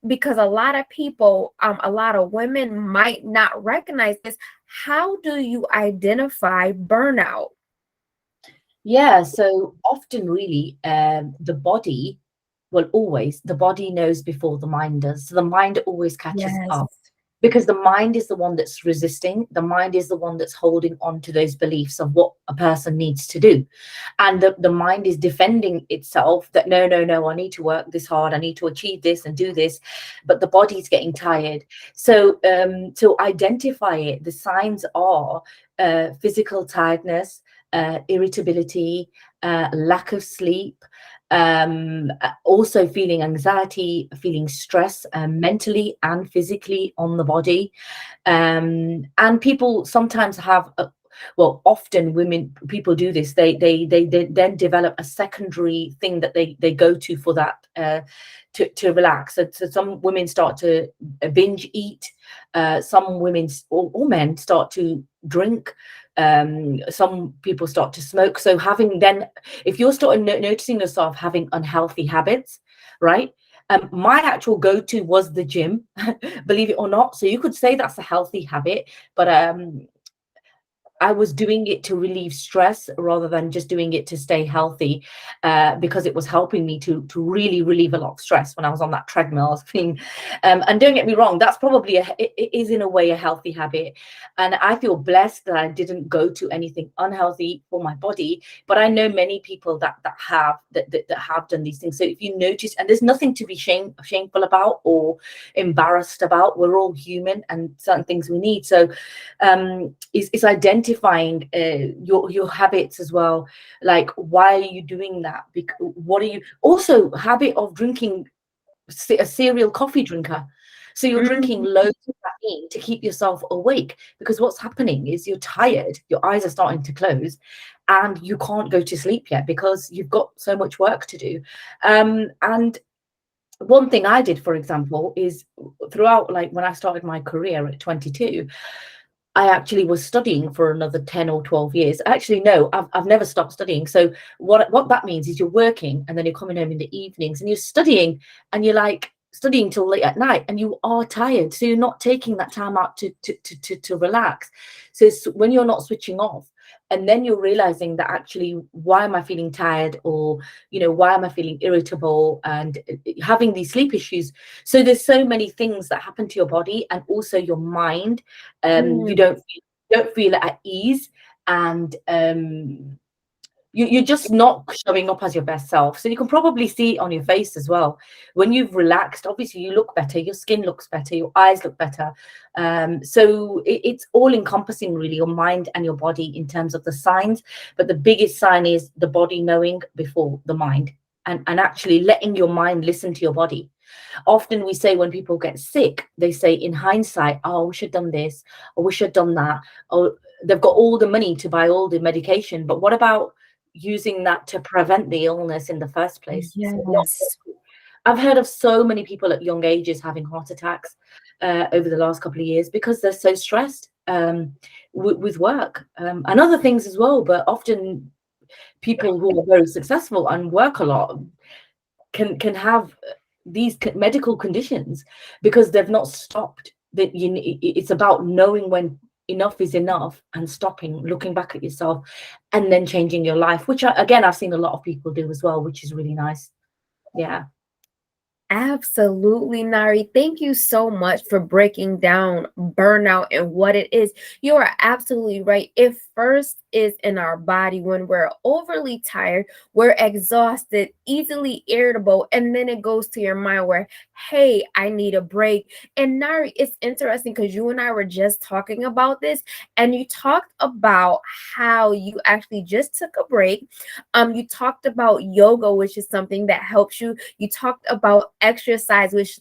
because a lot of people, a lot of women might not recognize this. How do you identify burnout? Yeah, so often really the body, well, always the body knows before the mind does. So the mind always catches Yes. up because the mind is the one that's resisting. The mind is the one that's holding on to those beliefs of what a person needs to do. And the mind is defending itself that no, no, no, I need to work this hard. I need to achieve this and do this. But the body's getting tired. So to identify it, the signs are physical tiredness, irritability, lack of sleep, also feeling anxiety, feeling stress, mentally and physically on the body. And people sometimes have well, often women, people do this, they then develop a secondary thing that they go to for that, to relax. So some women start to binge eat, some women or men start to drink, some people start to smoke. So having then, if you're starting noticing yourself having unhealthy habits, right? My actual go-to was the gym, believe it or not. So you could say that's a healthy habit, but I was doing it to relieve stress rather than just doing it to stay healthy, because it was helping me to really relieve a lot of stress when I was on that treadmill. I was feeling, and don't get me wrong, that's probably it is in a way a healthy habit, and I feel blessed that I didn't go to anything unhealthy for my body. But I know many people that have done these things. So if you notice, and there's nothing to be shameful about or embarrassed about. We're all human, and certain things we need. So is identifying your habits as well, like why are you doing that, what are you also habit of drinking, a serial coffee drinker. So you're drinking Mhm. loads of caffeine to keep yourself awake, because what's happening is you're tired, your eyes are starting to close, and you can't go to sleep yet because you've got so much work to do. And one thing I did, for example, is throughout, like when I started my career at 22, I actually was studying for another 10 or 12 years. Actually, no, I've never stopped studying. So what that means is you're working and then you're coming home in the evenings and you're studying, and you're like studying till late at night and you are tired. So you're not taking that time out to relax. So it's when you're not switching off, and then you're realizing that actually, why am I feeling tired? Or, why am I feeling irritable and having these sleep issues? So there's so many things that happen to your body and also your mind. You Mm. don't feel at ease, and you're just not showing up as your best self. So you can probably see it on your face as well. When you've relaxed, obviously you look better, your skin looks better, your eyes look better. So it's all encompassing, really, your mind and your body in terms of the signs. But the biggest sign is the body knowing before the mind. and actually letting your mind listen to your body. Often we say when people get sick, they say in hindsight, oh, I wish I'd done this, or wish I'd done that, or they've got all the money to buy all the medication. But what about using that to prevent the illness in the first place? So Yes. I've heard of so many people at young ages having heart attacks over the last couple of years because they're so stressed with work and other things as well. But often people who are very successful and work a lot can have these medical conditions because they've not stopped. That it's about knowing when enough is enough and stopping, looking back at yourself, and then changing your life. Which again, I've seen a lot of people do as well, which is really nice. Yeah. Absolutely, Nari. Thank you so much for breaking down burnout and what it is. You are absolutely right. It first is in our body when we're overly tired, we're exhausted, easily irritable, and then it goes to your mind where, hey, I need a break. And Nari, it's interesting because you and I were just talking about this, and you talked about how you actually just took a break. You talked about yoga, which is something that helps you. You talked about exercise, which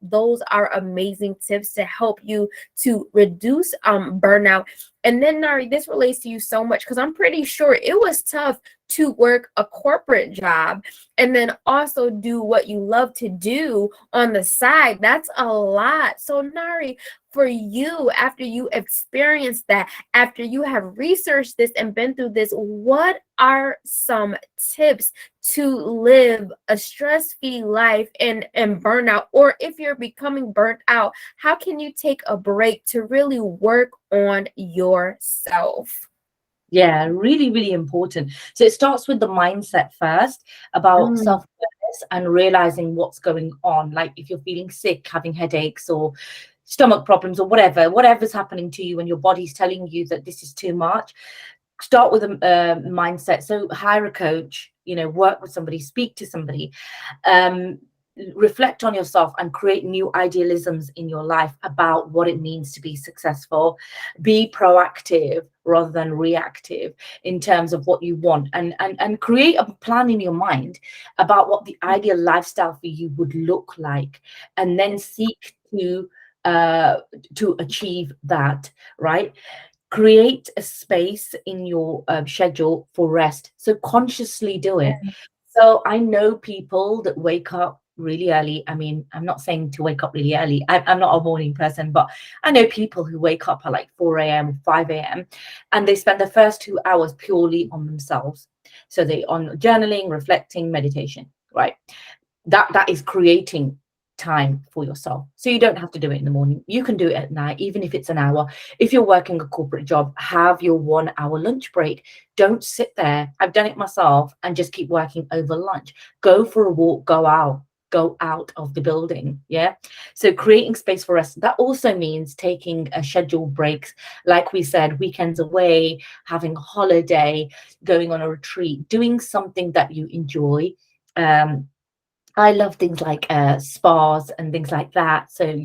those are amazing tips to help you to reduce burnout. And then Nari, this relates to you so much because I'm pretty sure it was tough to work a corporate job and then also do what you love to do on the side. That's a lot. So Nari, for you, after you experienced that, after you have researched this and been through this, what are some tips to live a stress-free life and burnout? Or if you're becoming burnt out, how can you take a break to really work on yourself? Yeah, really, really important. So it starts with the mindset first about Mm, self-awareness and realizing what's going on. Like if you're feeling sick, having headaches or stomach problems or whatever's happening to you and your body's telling you that this is too much, start with a mindset. So hire a coach, work with somebody, speak to somebody, um, reflect on yourself and create new idealisms in your life about what it means to be successful. Be proactive rather than reactive in terms of what you want, and create a plan in your mind about what the ideal lifestyle for you would look like, and then seek uh to achieve that, right? Create a space in your schedule for rest. So consciously do it. So I know people that wake up really early. I mean, I'm not saying to wake up really early. I'm not a morning person, but I know people who wake up at like 4 a.m., 5 a.m., and they spend the first 2 hours purely on themselves. So they on journaling, reflecting, meditation, right? That is creating time for yourself. So you don't have to do it in the morning. You can do it at night, even if it's an hour. If you're working a corporate job, have your 1 hour lunch break. Don't sit there. I've done it myself and just keep working over lunch. Go for a walk, go out of the building. Yeah. So creating space for us. That also means taking a scheduled breaks, like we said, weekends away, having a holiday, going on a retreat, doing something that you enjoy. Um, I love things like spas and things like that. So,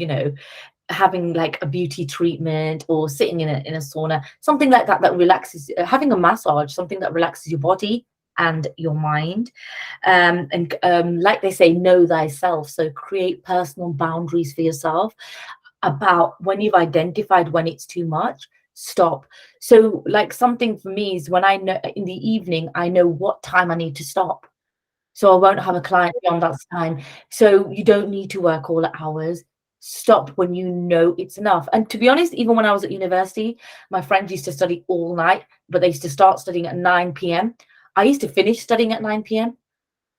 having like a beauty treatment or sitting in a sauna, something like that that relaxes, having a massage, something that relaxes your body and your mind. And like they say, know thyself. So create personal boundaries for yourself about when you've identified when it's too much. Stop. So, like something for me is when I know in the evening, I know what time I need to stop, so I won't have a client beyond that time. So you don't need to work all the hours. Stop when you know it's enough. And to be honest, even when I was at university, my friends used to study all night, but they used to start studying at 9 p.m. I used to finish studying at 9 p.m.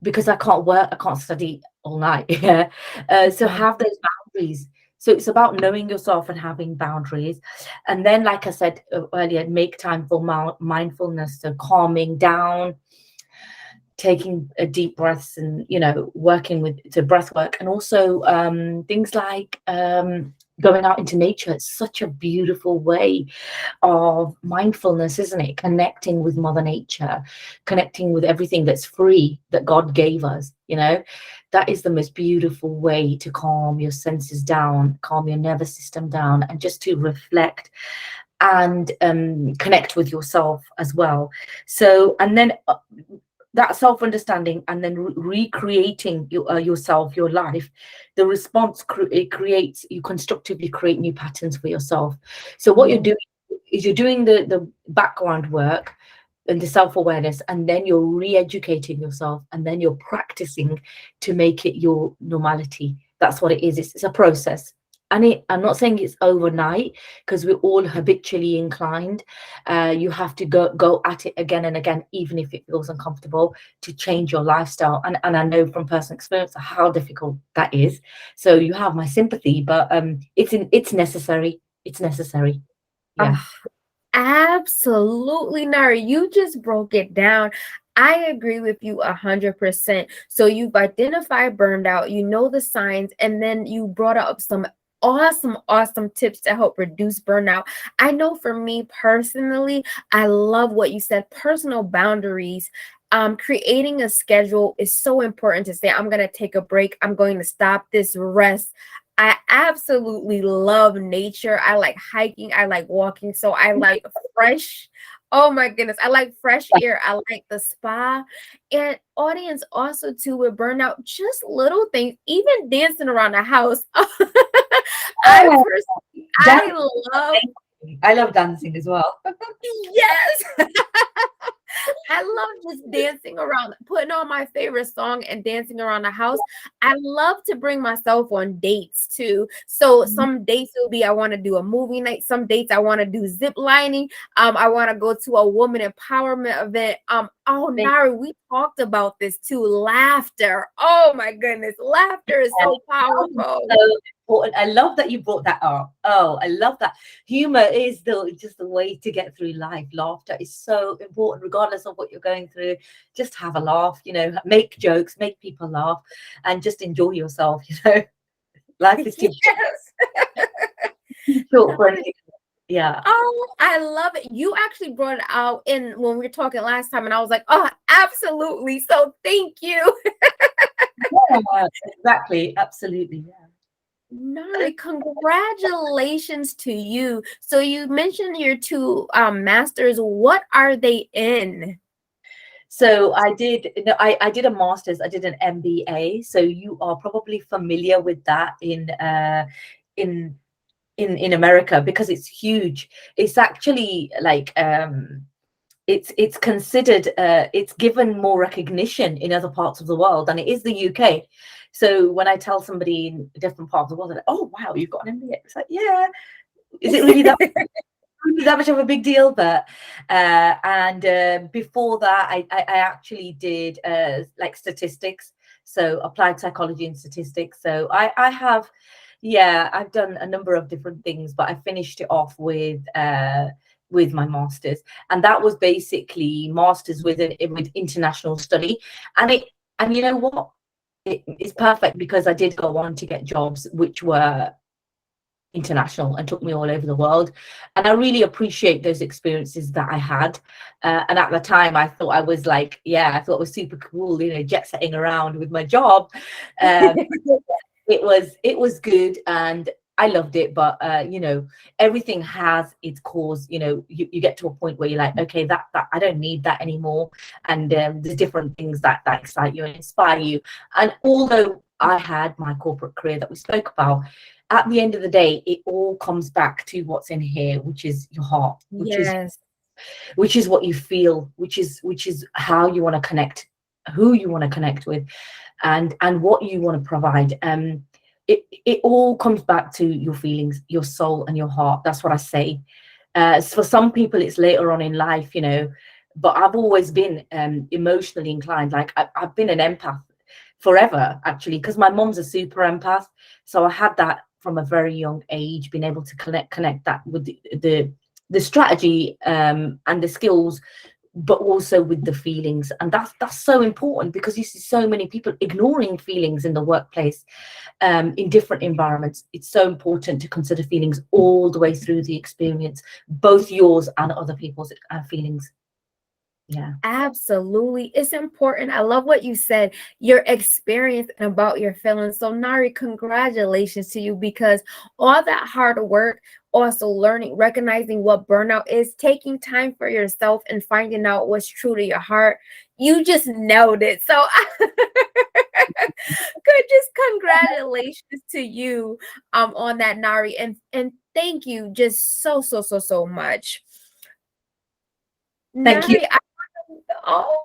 because I can't work, I can't study all night. Yeah. So yeah. have those boundaries. So it's about knowing yourself and having boundaries. And then, like I said earlier, make time for mindfulness, so calming down, taking a deep breaths, and working with the breath work, and also things like going out into nature. It's such a beautiful way of mindfulness, isn't it? Connecting with mother nature, connecting with everything that's free that God gave us. That is the most beautiful way to calm your senses down, calm your nervous system down, and just to reflect and connect with yourself as well. So, and then that self-understanding, and then recreating yourself, your life, the response it creates, you constructively create new patterns for yourself. So what you're Yeah. doing is you're doing the background work and the self-awareness, and then you're re-educating yourself, and then you're practicing to make it your normality. That's what it is. It's a process. And I'm not saying it's overnight, because we're all habitually inclined. You have to go at it again and again, even if it feels uncomfortable, to change your lifestyle. And I know from personal experience how difficult that is. So you have my sympathy, but it's necessary. It's necessary. Yeah. Absolutely, Nari. You just broke it down. I agree with you 100%. So you've identified burned out, you know the signs, and then you brought up some awesome tips to help reduce burnout. I know for me personally, I love what you said, personal boundaries. Creating a schedule is so important to say, I'm going to take a break. I'm going to stop this rest. I absolutely love nature. I like hiking. I like walking. So I like fresh. Oh my goodness. I like fresh air. I like the spa. And audience also too with burnout, just little things, even dancing around the house. I Oh, personally, dancing. love, I love dancing as well. yes. I love just dancing around, putting on my favorite song and dancing around the house. I love to bring myself on dates too. So some dates will be I want to do a movie night. Some dates I want to do zip lining. I want to go to a woman empowerment event. Oh Nari, we talked about this too. Laughter. Oh my goodness, laughter is so powerful. So important. I love that you brought that up. Oh, I love that. Humor is just the way to get through life. Laughter is so important, regardless of what you're going through. Just have a laugh, make jokes, make people laugh, and just enjoy yourself. Life is too Yes. short for anything. Yeah. Oh, I love it. You actually brought it out in when we were talking last time, and I was like, oh, absolutely. So thank you. Yeah, exactly. Absolutely. Yeah. Nari, congratulations to you. So you mentioned your two masters. What are they in? So I did, I did a master's, I did an MBA. So you are probably familiar with that in in America, because it's huge. It's actually like it's considered it's given more recognition in other parts of the world than it is the UK. So when I tell somebody in a different part of the world, they're like, "Oh wow, you've got an MBA." It's like, yeah, is it really that much of a big deal? But and before that, I actually did like statistics, so applied psychology and statistics. So I have, yeah, I've done a number of different things, but I finished it off with my masters, and that was basically masters with international study. And you know what, it's perfect, because I did go on to get jobs which were international and took me all over the world, and I really appreciate those experiences that I had. And at the time I thought I was like, yeah, I thought it was super cool, jet setting around with my job. um, it was good, and I loved it, but everything has its cause. You get to a point where you're like, okay, that I don't need that anymore. And there's different things that excite you and inspire you. And although I had my corporate career that we spoke about, at the end of the day, it all comes back to what's in here, which is your heart, Yes. which is what you feel, which is how you want to connect, who you want to connect with, and what you want to provide. It all comes back to your feelings, your soul, and your heart. That's what I say. For some people it's later on in life, but I've always been emotionally inclined. Like I've been an empath forever, actually, because my mom's a super empath. So I had that from a very young age, being able to connect that with the strategy and the skills, but also with the feelings. And that's so important, because you see so many people ignoring feelings in the workplace, in different environments. It's so important to consider feelings all the way through the experience, both yours and other people's feelings. Yeah. Absolutely. It's important. I love what you said, your experience and about your feelings. So, Nari, congratulations to you because all that hard work, also learning, recognizing what burnout is, taking time for yourself and finding out what's true to your heart, you just nailed it. So, good, just congratulations to you on that, Nari. And thank you just so much. Thank you. Nari, oh,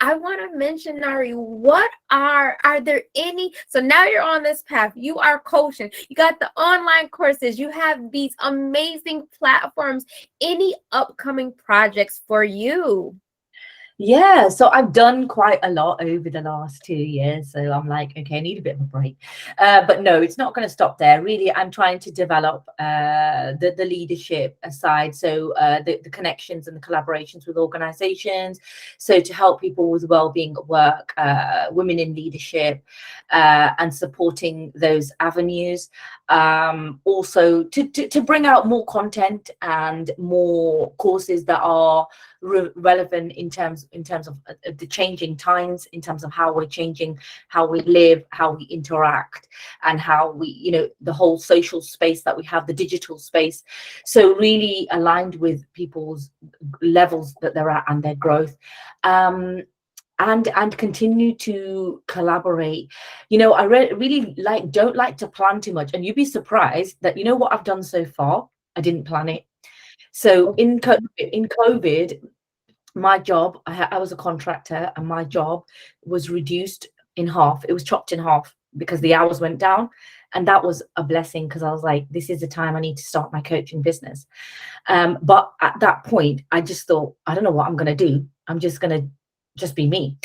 I want to mention, Nari, what are there any? So now you're on this path. You are coaching. You got the online courses. You have these amazing platforms. Any upcoming projects for you? Yeah, so I've done quite a lot over the last 2 years. So I'm like, okay, I need a bit of a break. But no, it's not going to stop there. Really, I'm trying to develop the leadership aside. So the connections and the collaborations with organizations. So to help people with well-being at work, women in leadership, and supporting those avenues. Also to bring out more content and more courses that are relevant in terms of the changing times, in terms of how we're changing, how we live, how we interact, and how we, the whole social space that we have, the digital space. So really aligned with people's levels that they're at and their growth. And continue to collaborate. I really don't like to plan too much, and you'd be surprised that what I've done so far. I didn't plan it. So in COVID, my job, I was a contractor, and my job was reduced in half. It was chopped in half because the hours went down, and that was a blessing because I was like, this is the time I need to start my coaching business. But at that point, I just thought, I don't know what I'm going to do. I'm just going to just be me.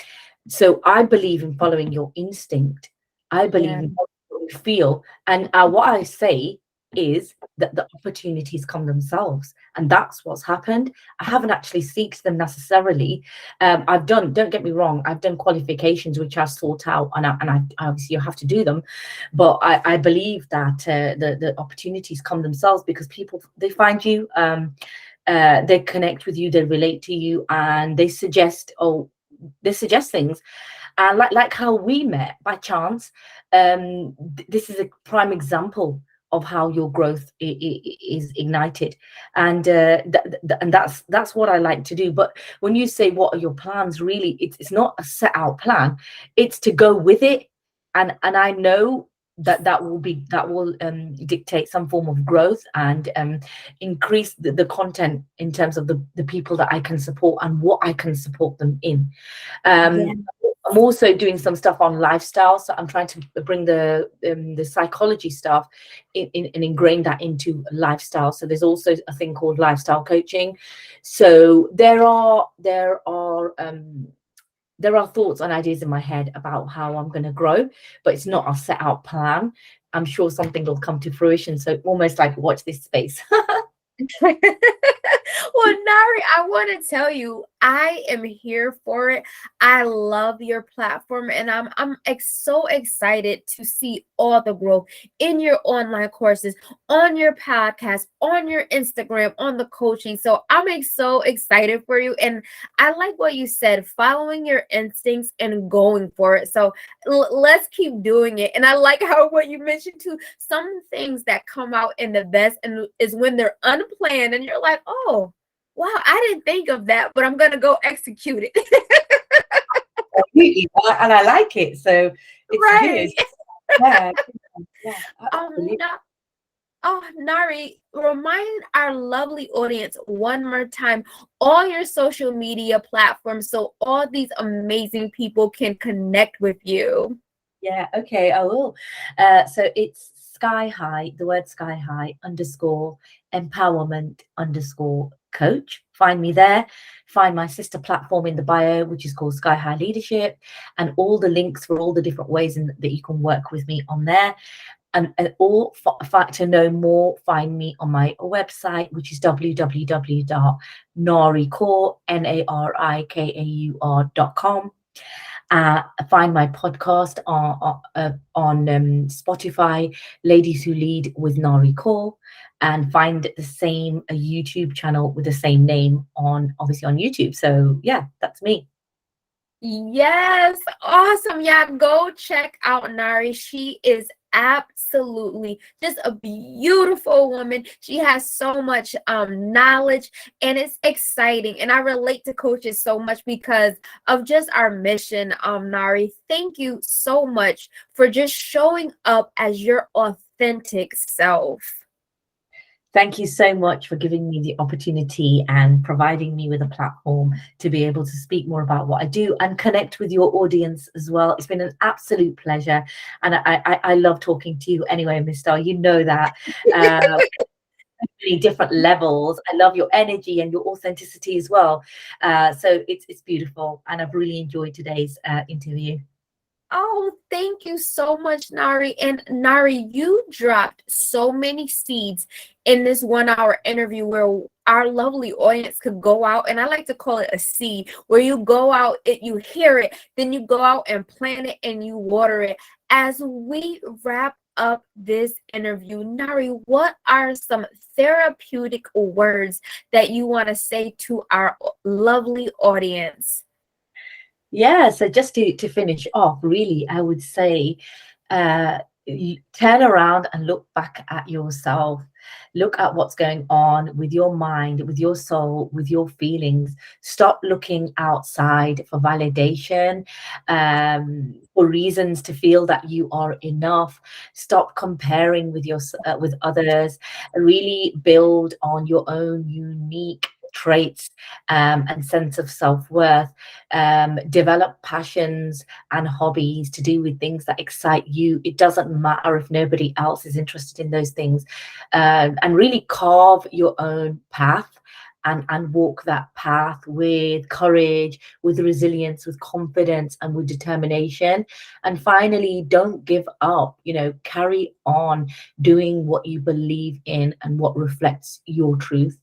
So I believe in following your instinct. I believe Yeah. in what you feel. And what I say is that the opportunities come themselves. And that's what's happened. I haven't actually seeked them necessarily. Don't get me wrong, I've done qualifications which I've sought out, and I obviously you have to do them. But I believe that the opportunities come themselves because people, they find you, they connect with you, they relate to you, and they suggest things. And like how we met by chance. This is a prime example of how your growth is ignited, and and that's what I like to do. But when you say what are your plans, really, it's not a set out plan. It's to go with it, and I know that will dictate some form of growth and increase the content in terms of the people that I can support and what I can support them in. Yeah. I'm also doing some stuff on lifestyle, so I'm trying to bring the psychology stuff and ingrain that into lifestyle. So there's also a thing called lifestyle coaching. So there are thoughts and ideas in my head about how I'm going to grow, but it's not a set out plan. I'm sure something will come to fruition. So almost like watch this space. Well, Nari, I want to tell you, I am here for it. I love your platform, and so excited to see all the growth in your online courses, on your podcast, on your Instagram, on the coaching. So I'm so excited for you, and I like what you said, following your instincts and going for it. So let's keep doing it. And I like how what you mentioned too, some things that come out in the best and is when they're unplanned, and you're like, oh. Wow, I didn't think of that, but I'm gonna go execute it. Completely, and I like it, so it's Right. good. Yeah, yeah, Um, absolutely. Na- oh, Nari, remind our lovely audience one more time all your social media platforms so all these amazing people can connect with you. Yeah, okay, I will. So it's sky high, the word sky high underscore empowerment underscore coach. Find me there. Find my sister platform in the bio, which is called Sky High Leadership, and all the links for all the different ways that you can work with me on there. Or to know more, find me on my website, which is www.narikaur.com. Find my podcast on Spotify, Ladies Who Lead with Nari Kaur. and find the same a YouTube channel with the same name on, obviously, on YouTube. So yeah, that's me. Yes, awesome. Yeah, go check out Nari. She is absolutely just a beautiful woman. She has so much knowledge, and it's exciting. And I relate to coaches so much because of just our mission. Nari, thank you so much for just showing up as your authentic self. Thank you so much for giving me the opportunity and providing me with a platform to be able to speak more about what I do and connect with your audience as well. It's been an absolute pleasure. And I love talking to you anyway, Miss Star. You know that. Uh, many different levels. I love your energy and your authenticity as well. So it's beautiful. And I've really enjoyed today's interview. Oh, thank you so much, Nari. And Nari, you dropped so many seeds in this 1 hour interview where our lovely audience could go out, and I like to call it a seed, where you go out, you hear it, then you go out and plant it and you water it. As we wrap up this interview, Nari, what are some therapeutic words that you want to say to our lovely audience? Yeah, so just to finish off, really, I would say you turn around and look back at yourself. Look at what's going on with your mind, with your soul, with your feelings. Stop looking outside for validation, for reasons to feel that you are enough. Stop comparing with others. Really build on your own unique traits and sense of self-worth. Develop passions and hobbies to do with things that excite you. It doesn't matter if nobody else is interested in those things. And really carve your own path and walk that path with courage, with resilience, with confidence, and with determination. And finally, don't give up. Carry on doing what you believe in and what reflects your truth.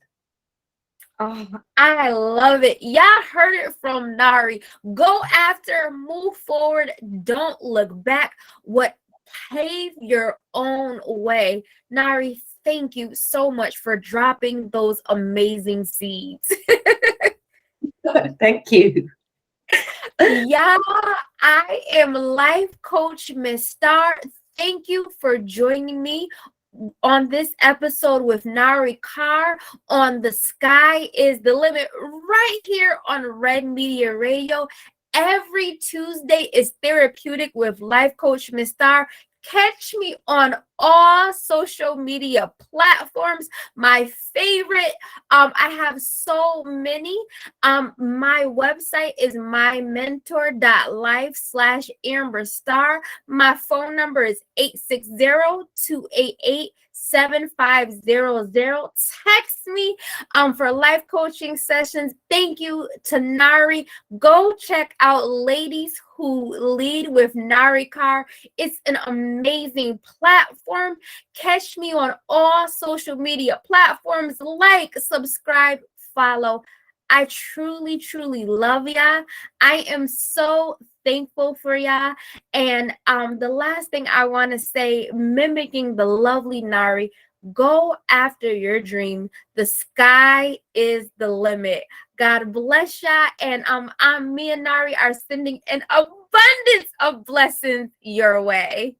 Oh, I love it. Y'all heard it from Nari. Go after, move forward, don't look back. What Pave your own way. Nari, thank you so much for dropping those amazing seeds. Thank you. Yeah, I am life coach Miss Star. Thank you for joining me on this episode with Nari Kaur on The Sky is the Limit right here on Red Media Radio. Every Tuesday is Therapeutic with life coach Miss Star. Catch me on all social media platforms. My favorite, I have so many. My website is mymentor.life/Amber Star. My phone number is 860-288-7500. Text me for life coaching sessions. Thank you to Nari. Go check out Ladies Who Lead with Nari Kaur. It's an amazing platform. Catch me on all social media platforms. Like, subscribe, follow. I truly, truly love y'all. I am so thankful for y'all. And the last thing I want to say, mimicking the lovely Nari, go after your dream. The sky is the limit. God bless y'all. And me and Nari are sending an abundance of blessings your way.